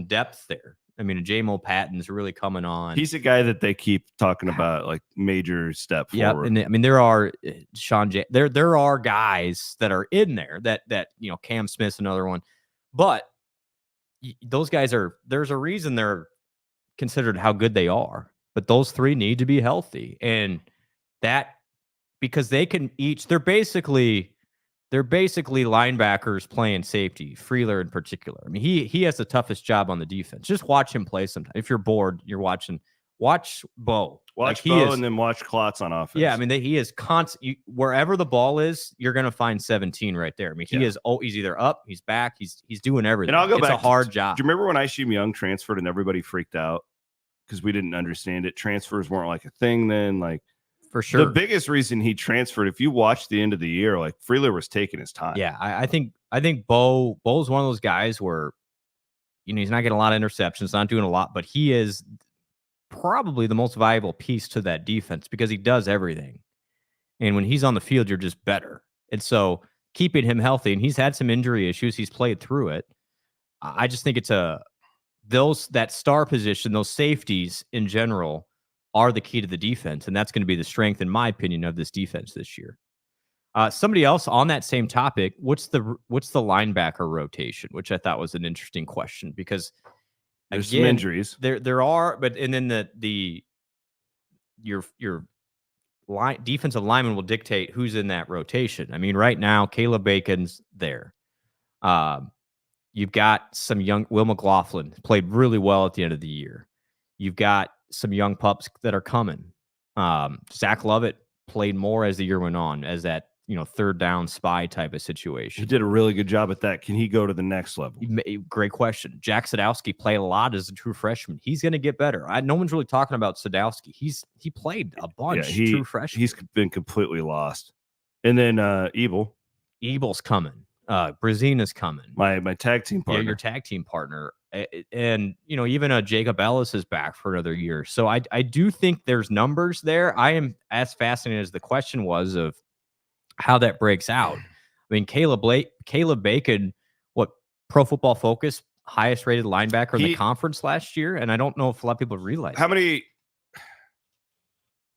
D: depth there. I mean, J-Mo Patton's really coming on.
C: He's a guy that they keep talking about, like major step forward.
D: Yeah, and I mean, there are Sean J. There are guys that are in there that Cam Smith's another one, but those guys there's a reason they're considered how good they are. But those 3 need to be healthy, and that because they can each they're basically linebackers playing safety, Freeler in particular. I mean, he has the toughest job on the defense. Just watch him play sometimes. If you're bored, watch Bo.
C: And then watch Klotz on offense.
D: Yeah, I mean, he is constant. Wherever the ball is, you're going to find 17 right there. I mean, he's either up, he's back, he's doing everything.
C: And I'll go back.
D: It's a hard job.
C: Do you remember when Isheem Young transferred and everybody freaked out because we didn't understand it? Transfers weren't like a thing then. Like,
D: for sure.
C: The biggest reason he transferred, if you watch the end of the year, like Freeler was taking his time.
D: Yeah, I think Bo's one of those guys where, he's not getting a lot of interceptions, not doing a lot, but he is probably the most valuable piece to that defense because he does everything. And when he's on the field, you're just better. And so keeping him healthy, and he's had some injury issues, he's played through it. I just think it's that star position, those safeties in general are the key to the defense, and that's going to be the strength, in my opinion, of this defense this year. Somebody else on that same topic, what's the linebacker rotation, which I thought was an interesting question because
C: there's some injuries.
D: There are, but and then your defensive lineman will dictate who's in that rotation. I mean, right now Caleb Bacon's there. You've got some young Will McLaughlin played really well at the end of the year. You've got some young pups that are coming. Zach Lovett played more as the year went on as that, third down spy type of situation.
C: He did a really good job at that. Can he go to the next level?
D: Great question. Jack Sadowski played a lot as a true freshman. He's going to get better. No one's really talking about Sadowski. He played a bunch true freshman.
C: He's been completely lost. And then
D: Ebel's coming. Brazina's coming.
C: My tag team partner.
D: Yeah, your tag team partner. And, even a Jacob Ellis is back for another year. So I do think there's numbers there. I am as fascinated as the question was of how that breaks out. I mean, Caleb Bacon, what Pro Football Focus, highest rated linebacker in the conference last year. And I don't know if a lot of people realize
C: how many.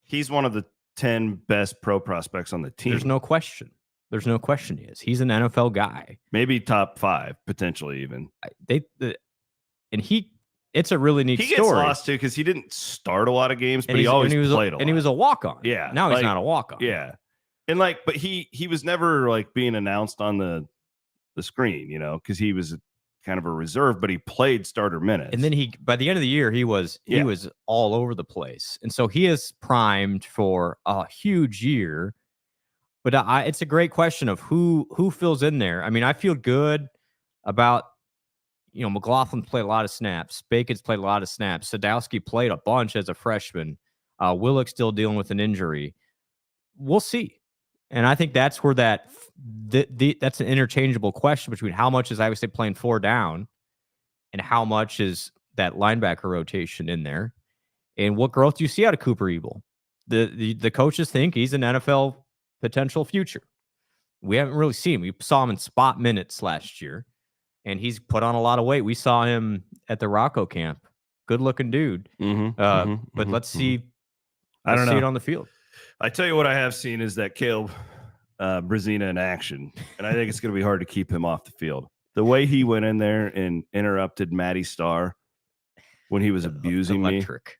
C: He's one of the 10 best pro prospects on the team.
D: There's no question. There's no question he is. He's an NFL guy.
C: Maybe top 5, potentially even.
D: It's a really neat story.
C: He gets lost too because he didn't start a lot of games, but he always played a lot.
D: And he was a walk-on.
C: Yeah.
D: Now he's not a walk-on.
C: Yeah. And but he was never like being announced on the screen, because he was kind of a reserve, but he played starter minutes.
D: And then by the end of the year, he was all over the place. And so he is primed for a huge year. But it's a great question of who fills in there. I mean, I feel good about, McLaughlin's played a lot of snaps. Bacon's played a lot of snaps. Sadowski played a bunch as a freshman. Willick's still dealing with an injury. We'll see. And I think that's where that's an interchangeable question between how much is Iowa State playing 4 down and how much is that linebacker rotation in there, and what growth do you see out of Cooper Ebel? The coaches think he's an NFL potential future. We haven't really seen him. We saw him in spot minutes last year, and he's put on a lot of weight. We saw him at the Rocco camp. Good looking dude. But let's see.
C: I don't know.
D: See it on the field.
C: I tell you what I have seen is that Caleb Brazina in action, and I think it's going to be hard to keep him off the field. The way he went in there and interrupted Matty Starr when he was abusing
D: electric.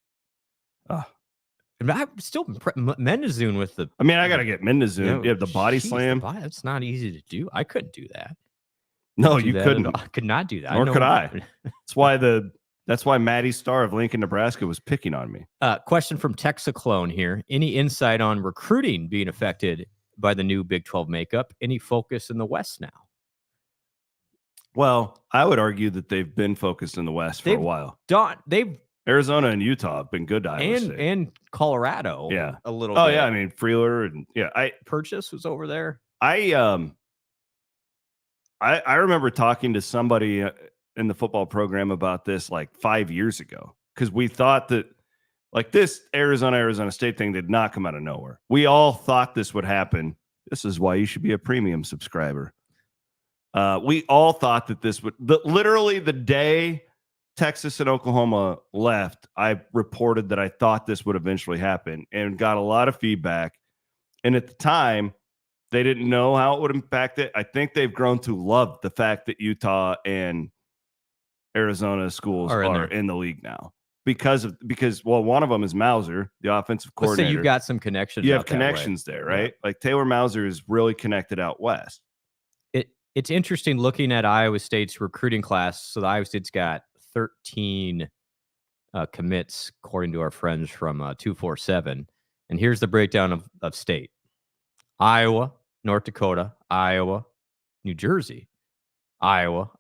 C: me.
D: I'm still Mendezun with the.
C: I mean, I got to get Mendezun. The body slam.
D: That's not easy to do. I couldn't do that.
C: No, you couldn't.
D: I could not do that.
C: Nor could I. That's why Matty Starr of Lincoln, Nebraska was picking on me.
D: Question from Texaclone here. Any insight on recruiting being affected by the new Big 12 makeup? Any focus in the West now?
C: Well, I would argue that they've been focused in the West for a while. Arizona and Utah have been good to Iowa State.
D: And Colorado.
C: Yeah.
D: A little bit.
C: Oh, yeah. I mean, Freeler and
D: Purchase was over there.
C: I remember talking to somebody in the football program about this like 5 years ago, because we thought that like this Arizona State thing did not come out of nowhere. We all thought this would happen. This is why you should be a premium subscriber. We all thought that this would literally the day Texas and Oklahoma left, I reported that I thought this would eventually happen and got a lot of feedback. And at the time, they didn't know how it would impact it. I think they've grown to love the fact that Utah and Arizona schools are in the league now because one of them is Mauser, the offensive coordinator.
D: So you've got some connections.
C: You have connections there, right? Yeah. Like Taylor Mauser is really connected out west.
D: It's interesting looking at Iowa State's recruiting class. So the Iowa State's got 13 commits, according to our friends from 247. And here's the breakdown of state: Iowa, North Dakota, Iowa, New Jersey, Iowa,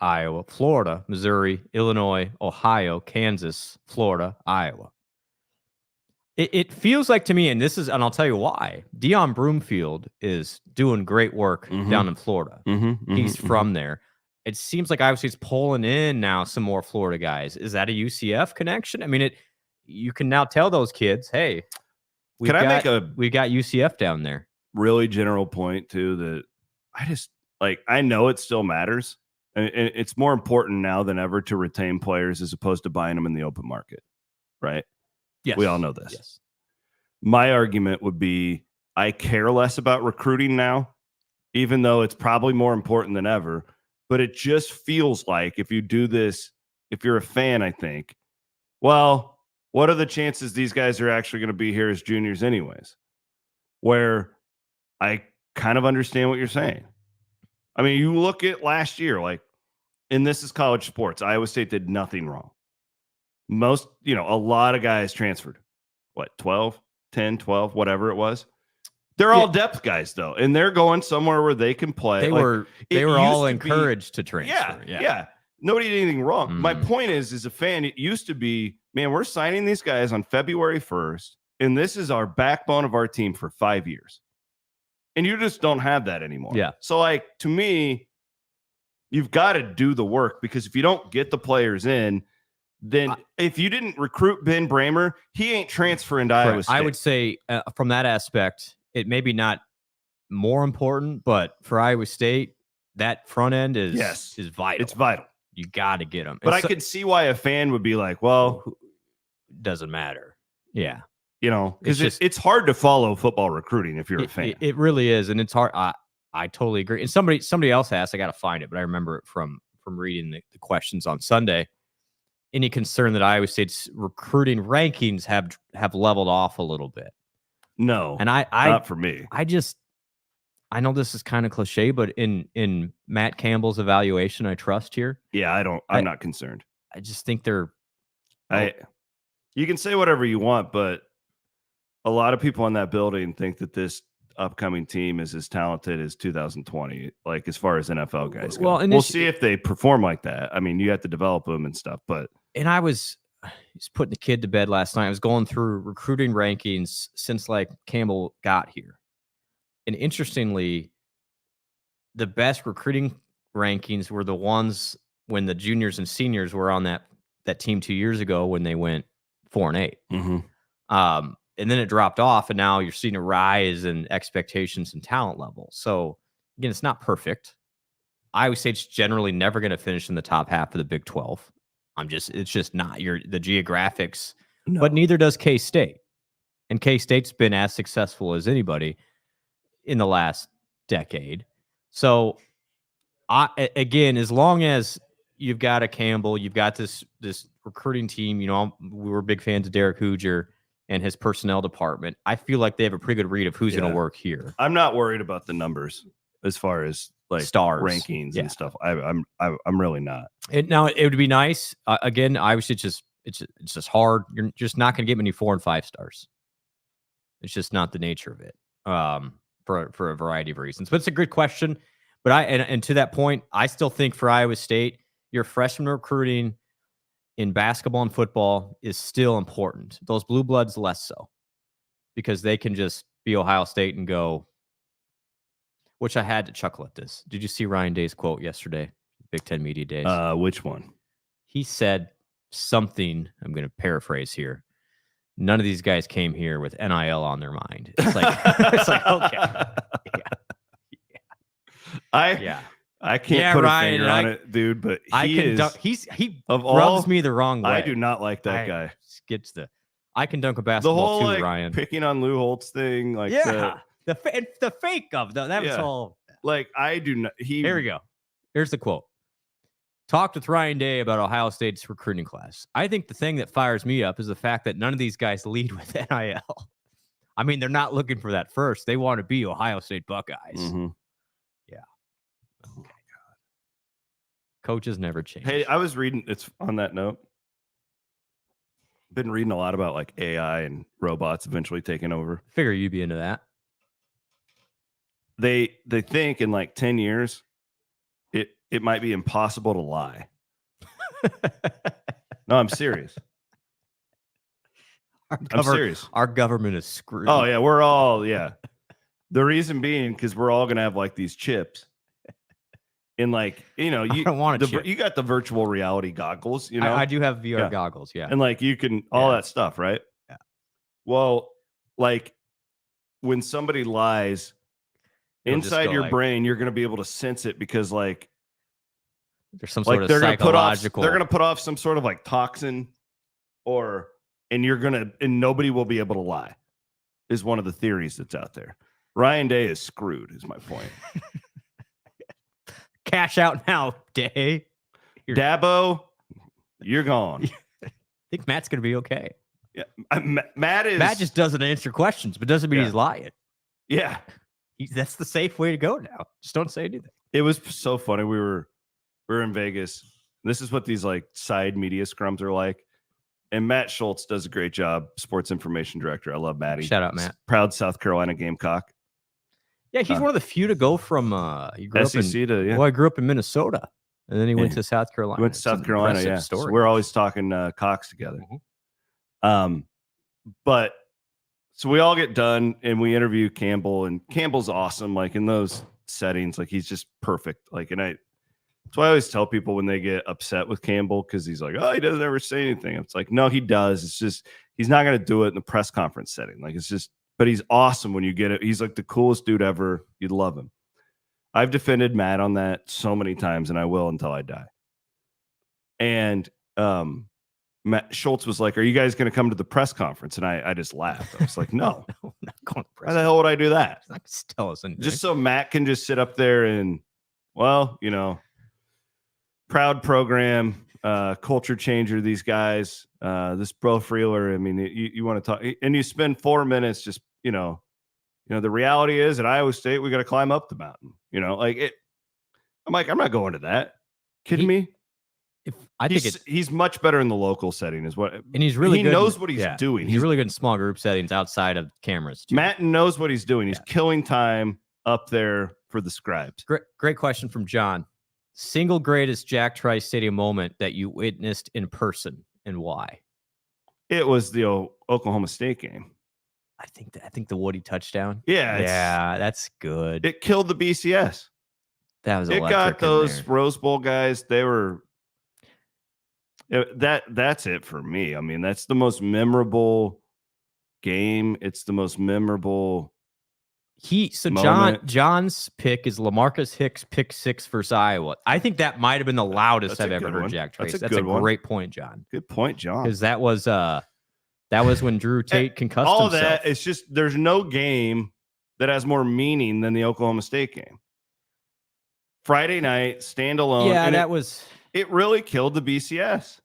D: Florida, Missouri, Illinois, Ohio, Kansas, Florida, Iowa. It feels like to me, and I'll tell you why. Dion Broomfield is doing great work down in Florida. He's from there. It seems like Iowa State's pulling in now some more Florida guys. Is that a UCF connection? I mean, you can now tell those kids, hey, we got UCF down there.
C: Really general point too that I just I know it still matters, and it's more important now than ever to retain players as opposed to buying them in the open market, right?
D: Yes,
C: we all know this.
D: Yes.
C: My argument would be I care less about recruiting now, even though it's probably more important than ever. But it just feels like if you do this, if you're a fan, I think, well, what are the chances these guys are actually going to be here as juniors anyways? Where I kind of understand what you're saying. I mean, you look at last year, and this is college sports. Iowa State did nothing wrong. A lot of guys transferred. 10, 12, whatever it was. They're all depth guys, though, and they're going somewhere where they can play.
D: They were all encouraged to transfer.
C: Yeah. Nobody did anything wrong. My point is, as a fan, it used to be, man, we're signing these guys on February 1st, and this is our backbone of our team for 5 years. And you just don't have that anymore.
D: Yeah.
C: So, to me, You've got to do the work, because if you don't get the players in, then if you didn't recruit Ben Bramer, he ain't transferring to Iowa State.
D: I would say from that aspect, it may be not more important, but for Iowa State, that front end is vital.
C: It's vital.
D: You got to get them.
C: But I could see why a fan would be like, well,
D: doesn't matter. Yeah.
C: Because it's hard to follow football recruiting if you're a fan.
D: It really is. And it's hard. I totally agree. And somebody else asked, I got to find it, but I remember it from reading the questions on Sunday. Any concern that Iowa State's recruiting rankings have leveled off a little bit?
C: No,
D: and I
C: not for me.
D: I know this is kind of cliche, but in Matt Campbell's evaluation, I trust here.
C: Yeah, I'm not concerned.
D: I just think they're.
C: You can say whatever you want, but a lot of people in that building think that this upcoming team is as talented as 2020, like as far as NFL guys go. Well, and we'll see if they perform like that. I mean, you have to develop them and stuff, but.
D: And I was putting the kid to bed last night. I was going through recruiting rankings since like Campbell got here. And interestingly, the best recruiting rankings were the ones when the juniors and seniors were on that team 2 years ago when they went 4-8.
C: Mm-hmm.
D: And then it dropped off, and now you're seeing a rise in expectations and talent level. So again, it's not perfect. Iowa State's generally never going to finish in the top half of the Big 12. It's just not the geographics, but neither does K-State. And K-State's been as successful as anybody in the last decade. So again, as long as you've got a Campbell, you've got this recruiting team, we were big fans of Derek Hooger and his personnel department. I feel like they have a pretty good read of who's going to work here.
C: I'm not worried about the numbers as far as like
D: stars
C: rankings and stuff. I'm really not.
D: Now it would be nice. Again, obviously it's just hard. You're just not going to get many 4 and 5 stars. It's just not the nature of it. For a variety of reasons. But it's a good question. But and to that point, I still think for Iowa State, your freshman recruiting in basketball and football is still important. Those blue bloods less so, because they can just be Ohio State and go, which I had to chuckle at this. Did you see Ryan Day's quote yesterday, Big Ten Media Days?
C: Which one?
D: He said something, I'm going to paraphrase here. None of these guys came here with NIL on their mind. It's like, okay.
C: I can't put Ryan, a finger on it, dude, but he
D: rubs me the wrong way.
C: I do not like that guy.
D: I can dunk a basketball too, Ryan.
C: Picking on Lou Holtz thing, like
D: the fake of that was all.
C: Like I do not.
D: Here we go. Here's the quote. Talked with Ryan Day about Ohio State's recruiting class. I think the thing that fires me up is the fact that none of these guys lead with NIL. I mean, they're not looking for that first. They want to be Ohio State Buckeyes.
C: Mm-hmm.
D: Yeah. Oh my God. Coaches never change.
C: Hey, I was reading. It's on that note. Been reading a lot about like AI and robots eventually taking over.
D: Figure you'd be into that.
C: They think in like 10 years, it might be impossible to lie. No, I'm serious. I'm serious.
D: Our government is screwed.
C: Oh, yeah. We're all, yeah. The reason being because we're all going to have like these chips. And like, you
D: don't want a chip.
C: You got the virtual reality goggles,
D: I do have VR goggles, yeah.
C: And like you can, all that stuff, right?
D: Yeah.
C: Well, like when somebody lies, inside your brain, you're going to be able to sense it because like,
D: there's some sort of psychological.
C: They're going to put off some sort of like toxin and nobody will be able to lie is one of the theories that's out there. Ryan Day is screwed is my point.
D: Cash out now, Day.
C: Dabo, you're gone.
D: I think Matt's going to be okay.
C: Yeah, Matt
D: just doesn't answer questions, but doesn't mean he's lying.
C: Yeah.
D: That's the safe way to go now. Just don't say anything.
C: It was so funny. We were in Vegas. This is what these like side media scrums are like. And Matt Schultz does a great job, sports information director. I love Matty.
D: Shout out, Matt.
C: Proud South Carolina Gamecock.
D: Yeah, he's one of the few to go from
C: SEC to
D: I grew up in Minnesota, and then he went to South Carolina.
C: He went to South Carolina, yeah. So we're always talking Cox together.
D: Mm-hmm.
C: But so we all get done and we interview Campbell, and Campbell's awesome. Like in those settings, like he's just perfect. Like, and That's why I always tell people when they get upset with Campbell because he's like, oh, he doesn't ever say anything. It's like, no, he does. It's just he's not going to do it in the press conference setting. Like, it's just, but he's awesome when you get it. He's like the coolest dude ever. You'd love him. I've defended Matt on that so many times, and I will until I die. And Matt Schultz was like, are you guys going to come to the press conference? And I just laughed. I was like, no.
D: No, I'm not going to press.
C: Why the hell would I do that?
D: Not tell us anything.
C: Just so Matt can just sit up there and, well, proud program, culture changer, these guys, this Bro Freeler. I mean, you want to talk, and you spend 4 minutes just, the reality is at Iowa State, we got to climb up the mountain, like it. I'm like, I'm not going to that. Kidding me? He's much better in the local setting, is what,
D: and he's really
C: he
D: good
C: knows what he's doing.
D: He's really good in small group settings outside of cameras too.
C: Matt knows what he's doing. He's killing time up there for the scribes.
D: Great question from John. Single greatest Jack Trice Stadium moment that you witnessed in person and why?
C: It was the Oklahoma State game.
D: I think the Woody touchdown.
C: Yeah,
D: that's good.
C: It killed the BCS.
D: That was
C: it got those Rose Bowl guys. They were that's it for me. I mean, that's the most memorable game. It's the most memorable.
D: John's pick is LaMarcus Hicks pick 6 versus Iowa. I think that might have been the loudest I've ever heard Jack Trice. That's a great point, John.
C: Good point, John.
D: Because that was when Drew Tate concussed
C: all
D: himself.
C: That. It's just there's no game that has more meaning than the Oklahoma State game. Friday night, standalone.
D: Yeah,
C: it really killed the BCS.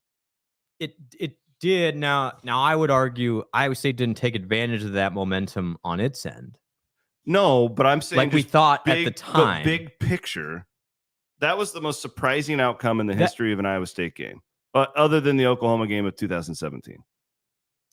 D: It did. Now I would argue Iowa State didn't take advantage of that momentum on its end.
C: No, but I'm saying
D: like we thought at the time.
C: The big picture, that was the most surprising outcome in the history of an Iowa State game, other than the Oklahoma game of 2017.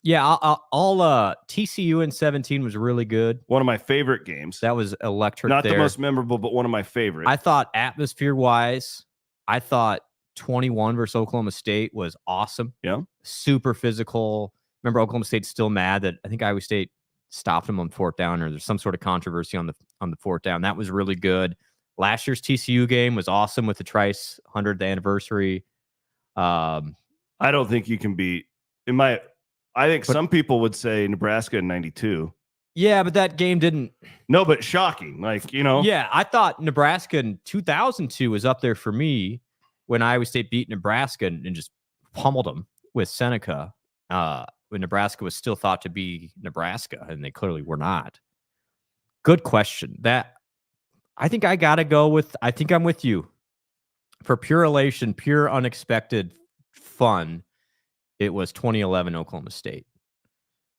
D: Yeah, all TCU in 17 was really good.
C: One of my favorite games.
D: That was electric.
C: Not the most memorable, but one of my favorites.
D: I thought atmosphere-wise, I thought 21 versus Oklahoma State was awesome.
C: Yeah.
D: Super physical. Remember, Oklahoma State's still mad that I think Iowa State stopped him on 4th down, or there's some sort of controversy on the 4th down. That was really good. Last year's TCU game was awesome with the Trice 100th anniversary.
C: I don't think you can beat I think some people would say Nebraska in 92.
D: Yeah, but that game didn't.
C: No, but shocking.
D: Yeah, I thought Nebraska in 2002 was up there for me when Iowa State beat Nebraska and just pummeled them with Seneca. When Nebraska was still thought to be Nebraska, and they clearly were not. Good question. I think I got to go with, I think I'm with you. For pure elation, pure unexpected fun, it was 2011 Oklahoma State.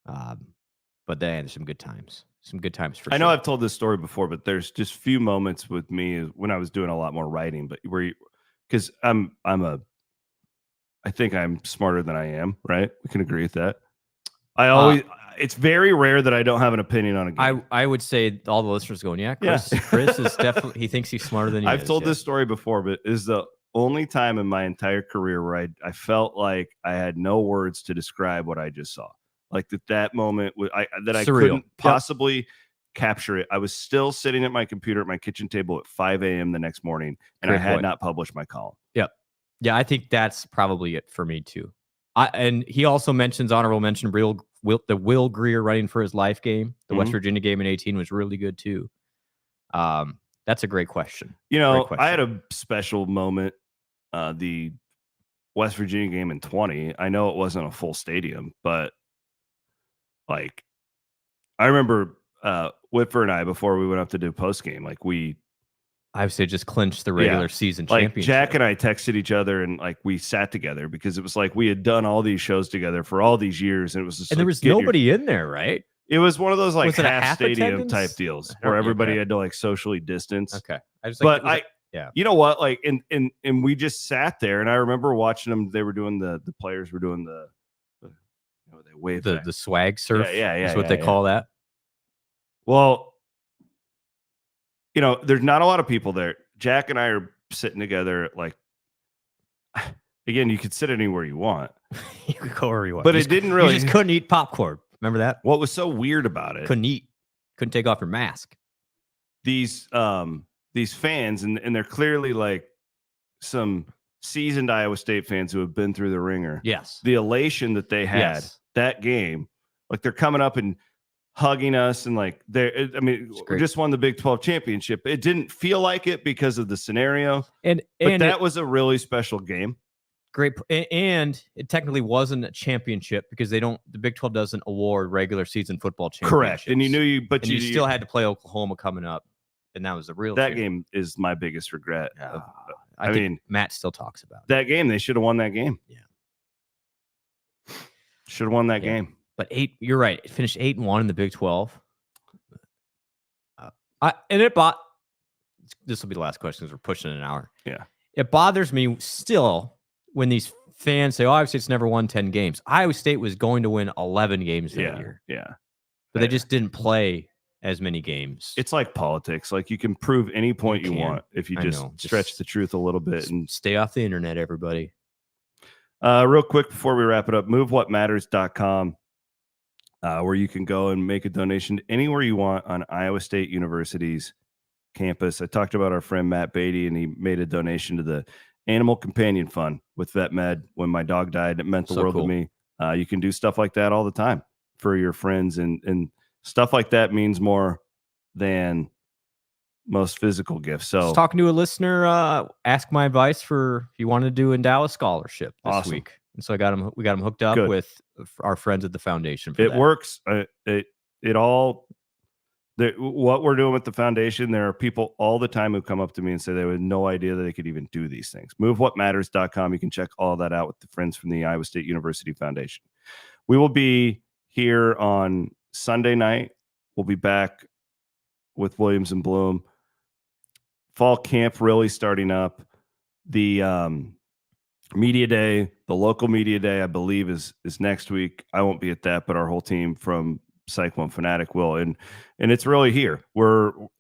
D: But then some good times. Some good times for sure.
C: I know I've told this story before, but there's just few moments with me when I was doing a lot more writing, but because I think I'm smarter than I am, right? We can agree with that. It's very rare that I don't have an opinion on a game.
D: I would say all the listeners going, Chris is definitely, he thinks he's smarter than you.
C: I've told this story before, but is the only time in my entire career where I felt like I had no words to describe what I just saw. Like that moment I couldn't possibly capture it. I was still sitting at my computer at my kitchen table at 5 a.m. the next morning, and I had not published my column.
D: Yep. Yeah, I think that's probably it for me too. And he also mentions honorable mention the Will Greer running for his life game. The West Virginia game in 18 was really good too. That's a great question.
C: I had a special moment. The West Virginia game in 20. I know it wasn't a full stadium, but I remember Whitver and I, before we went up to do post game,
D: I would say just clinched the regular season championship.
C: Jack and I texted each other and we sat together because it was we had done all these shows together for all these years, and it was just
D: there was nobody in there, right?
C: It was one of those half stadium attendance type deals where everybody had to socially distance.
D: Okay,
C: you know what? And we just sat there, and I remember watching them. They were doing the players were doing they waved
D: the swag surf.
C: Yeah.
D: That's what they call that.
C: Well, there's not a lot of people there. Jack and I are sitting together. Again, you could sit anywhere you want.
D: You could go where you want.
C: But it didn't really.
D: You just couldn't eat popcorn. Remember that?
C: What was so weird about it?
D: Couldn't eat. Couldn't take off your mask.
C: These fans, and they're clearly some seasoned Iowa State fans who have been through the ringer.
D: Yes.
C: The elation that they had that game, like they're coming up and hugging us and like we just won the Big 12 championship. It didn't feel like it because of the scenario. But that was a really special game.
D: Great. And it technically wasn't a championship because the Big 12 doesn't award regular season football championships.
C: Correct. And you
D: still had to play Oklahoma coming up. And that was the real
C: game is my biggest regret.
D: I mean, Matt still talks about
C: that game. They should have won that game.
D: Yeah.
C: Should have won that game.
D: But you're right. It finished 8-1 in the Big 12. This will be the last question because we're pushing an hour.
C: Yeah.
D: It bothers me still when these fans say, Iowa State's never won 10 games. Iowa State was going to win 11 games that year.
C: Yeah.
D: But they just didn't play as many games.
C: It's like politics. Like you can prove any point you want if you just stretch the truth a little bit and
D: stay off the internet, everybody.
C: Real quick before we wrap it up, movewhatmatters.com, where you can go and make a donation anywhere you want on Iowa State University's campus. I talked about our friend Matt Beatty, and he made a donation to the Animal Companion Fund with VetMed when my dog died. It meant the world to me. You can do stuff like that all the time for your friends, and stuff like that means more than most physical gifts. So,
D: just talking to a listener, ask my advice for if you want to do Endow a scholarship this week. And so we got him hooked up with our friends at the foundation.
C: It works. What we're doing with the foundation, there are people all the time who come up to me and say they had no idea that they could even do these things. MoveWhatMatters.com. You can check all that out with the friends from the Iowa State University Foundation. We will be here on Sunday night. We'll be back with Williams and Blum. Fall camp really starting up. The media day, the local media day, I believe is next week. I won't be at that, but our whole team from Psych One Fanatic will, and it's really here.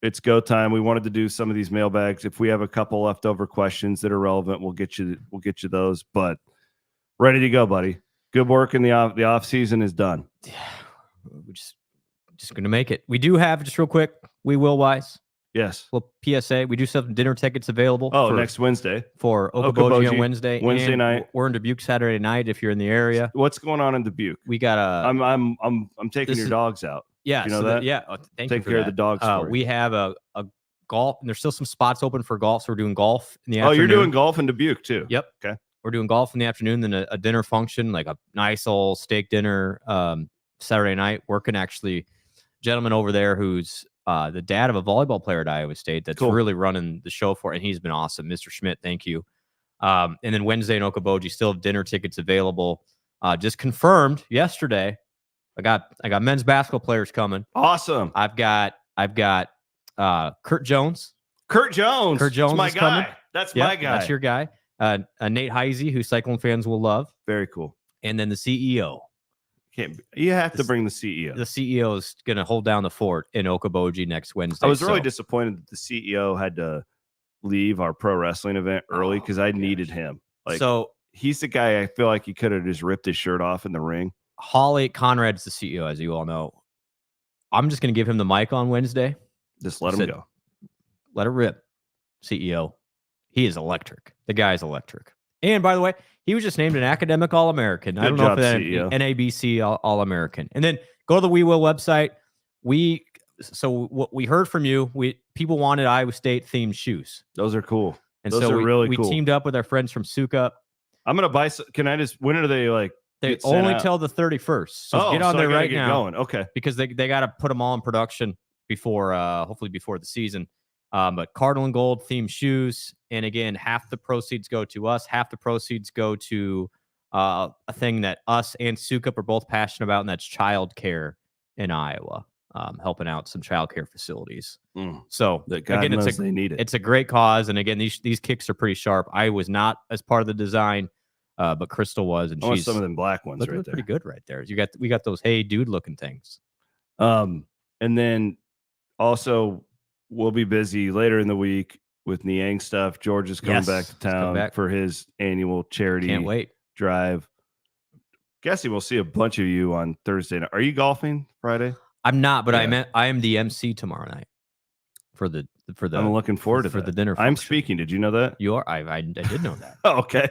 C: It's go time. We wanted to do some of these mailbags. If we have a couple leftover questions that are relevant, we'll get you those. But ready to go, buddy. Good work in the off season is done.
D: Yeah, we're just gonna make it. We do have, just real quick, we will wise.
C: Yes.
D: Well, PSA, we do have dinner tickets available.
C: Next Wednesday.
D: For Okoboji on Wednesday.
C: Wednesday night.
D: We're in Dubuque Saturday night if you're in the area.
C: What's going on in Dubuque?
D: We got
C: I'm taking your dogs out.
D: Yeah.
C: You know that?
D: Yeah. Thank you
C: Take care of the dogs.
D: We have a golf, and there's still some spots open for golf, so we're doing golf in the afternoon.
C: Oh, you're doing golf in Dubuque too?
D: Yep.
C: Okay.
D: We're doing golf in the afternoon, then a dinner function, like a nice old steak dinner Saturday night. Working actually, gentleman over there who's the dad of a volleyball player at Iowa State that's really running the show for it, and he's been awesome. Mr. Schmidt, thank you. And then Wednesday in Okoboji, still have dinner tickets available. Just confirmed yesterday. I got men's basketball players coming.
C: Awesome.
D: I've got Kurt Jones.
C: Kurt Jones.
D: That's
C: my guy.
D: Coming.
C: That's my guy.
D: That's your guy. Nate Heisey, who Cyclone fans will love.
C: Very cool.
D: And then the CEO.
C: You have to bring the CEO.
D: The CEO is going to hold down the fort in Okoboji next Wednesday.
C: I was really disappointed that the CEO had to leave our pro wrestling event early because I needed him. He's the guy I feel like he could have just ripped his shirt off in the ring.
D: Holly Conrad's the CEO, as you all know. I'm just going to give him the mic on Wednesday.
C: Just let him go.
D: Let it rip, CEO. He is electric. The guy is electric. And by the way, he was just named an academic All-American. I don't know if that NABC All-American. And then go to the We Will website. So what we heard from you, people wanted Iowa State themed shoes.
C: Those are cool.
D: And those are really cool. We teamed up with our friends from Suka.
C: I'm gonna buy. When are they like?
D: They only till the 31st. So get on there right now.
C: Going. Okay.
D: Because they got to put them all in production before, hopefully before the season. But Cardinal and Gold themed shoes. And again, half the proceeds go to us. Half the proceeds go to a thing that us and Sukup are both passionate about, and that's childcare in Iowa, helping out some childcare facilities. So again, it's a great cause. And again, these kicks are pretty sharp. I was not as part of the design, but Crystal was, and she's
C: some of them black ones right there.
D: Pretty good right there. We got those hey dude looking things.
C: And then also we'll be busy later in the week with Niang stuff. George is coming back to town for his annual charity drive. Guessing we'll see a bunch of you on Thursday night. Are you golfing Friday?
D: I'm not, but I am the MC tomorrow night. for the
C: I'm looking forward to
D: for
C: that.
D: the dinner.
C: I'm
D: function.
C: speaking. Did you know that?
D: You are. I did know that.
C: Oh, okay.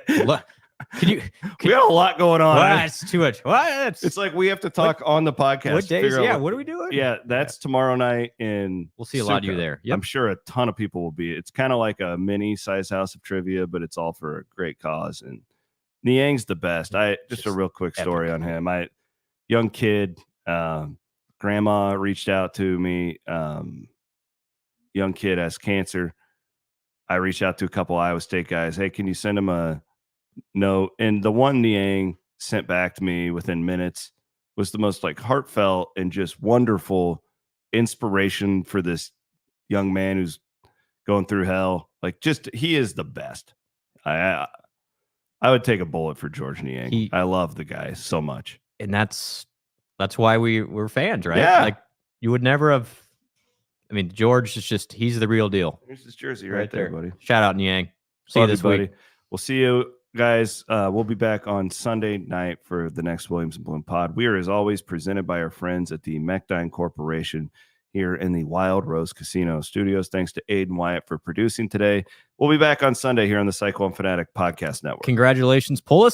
D: We
C: got a lot going on.
D: That's too much.
C: It's like we have to talk on the podcast.
D: What days? Yeah. What are we doing?
C: Yeah, that's tomorrow night in.
D: We'll see a lot of you there. Yep.
C: I'm sure a ton of people will be. It's kind of like a mini size house of trivia, but it's all for a great cause. And Niang's the best. Just a real quick story on him. Young kid, grandma reached out to me. Young kid has cancer. I reached out to a couple Iowa State guys. Hey, can you send him a note? And the one Niang sent back to me within minutes was the most like heartfelt and just wonderful inspiration for this young man who's going through hell. Like, just he is the best. I would take a bullet for George Niang. I love the guy so much,
D: and that's why we're fans, right?
C: Yeah.
D: Like, you would never have. I mean, George is just—he's the real deal.
C: Here's his jersey right there, buddy.
D: Shout out Niang. See you this week.
C: We'll see you guys. We'll be back on Sunday night for the next Williams and Blum pod. We are, as always, presented by our friends at the Mechdyne Corporation here in the Wild Rose Casino Studios. Thanks to Aiden Wyatt for producing today. We'll be back on Sunday here on the Cyclone Fanatic Podcast Network.
D: Congratulations, Pulis.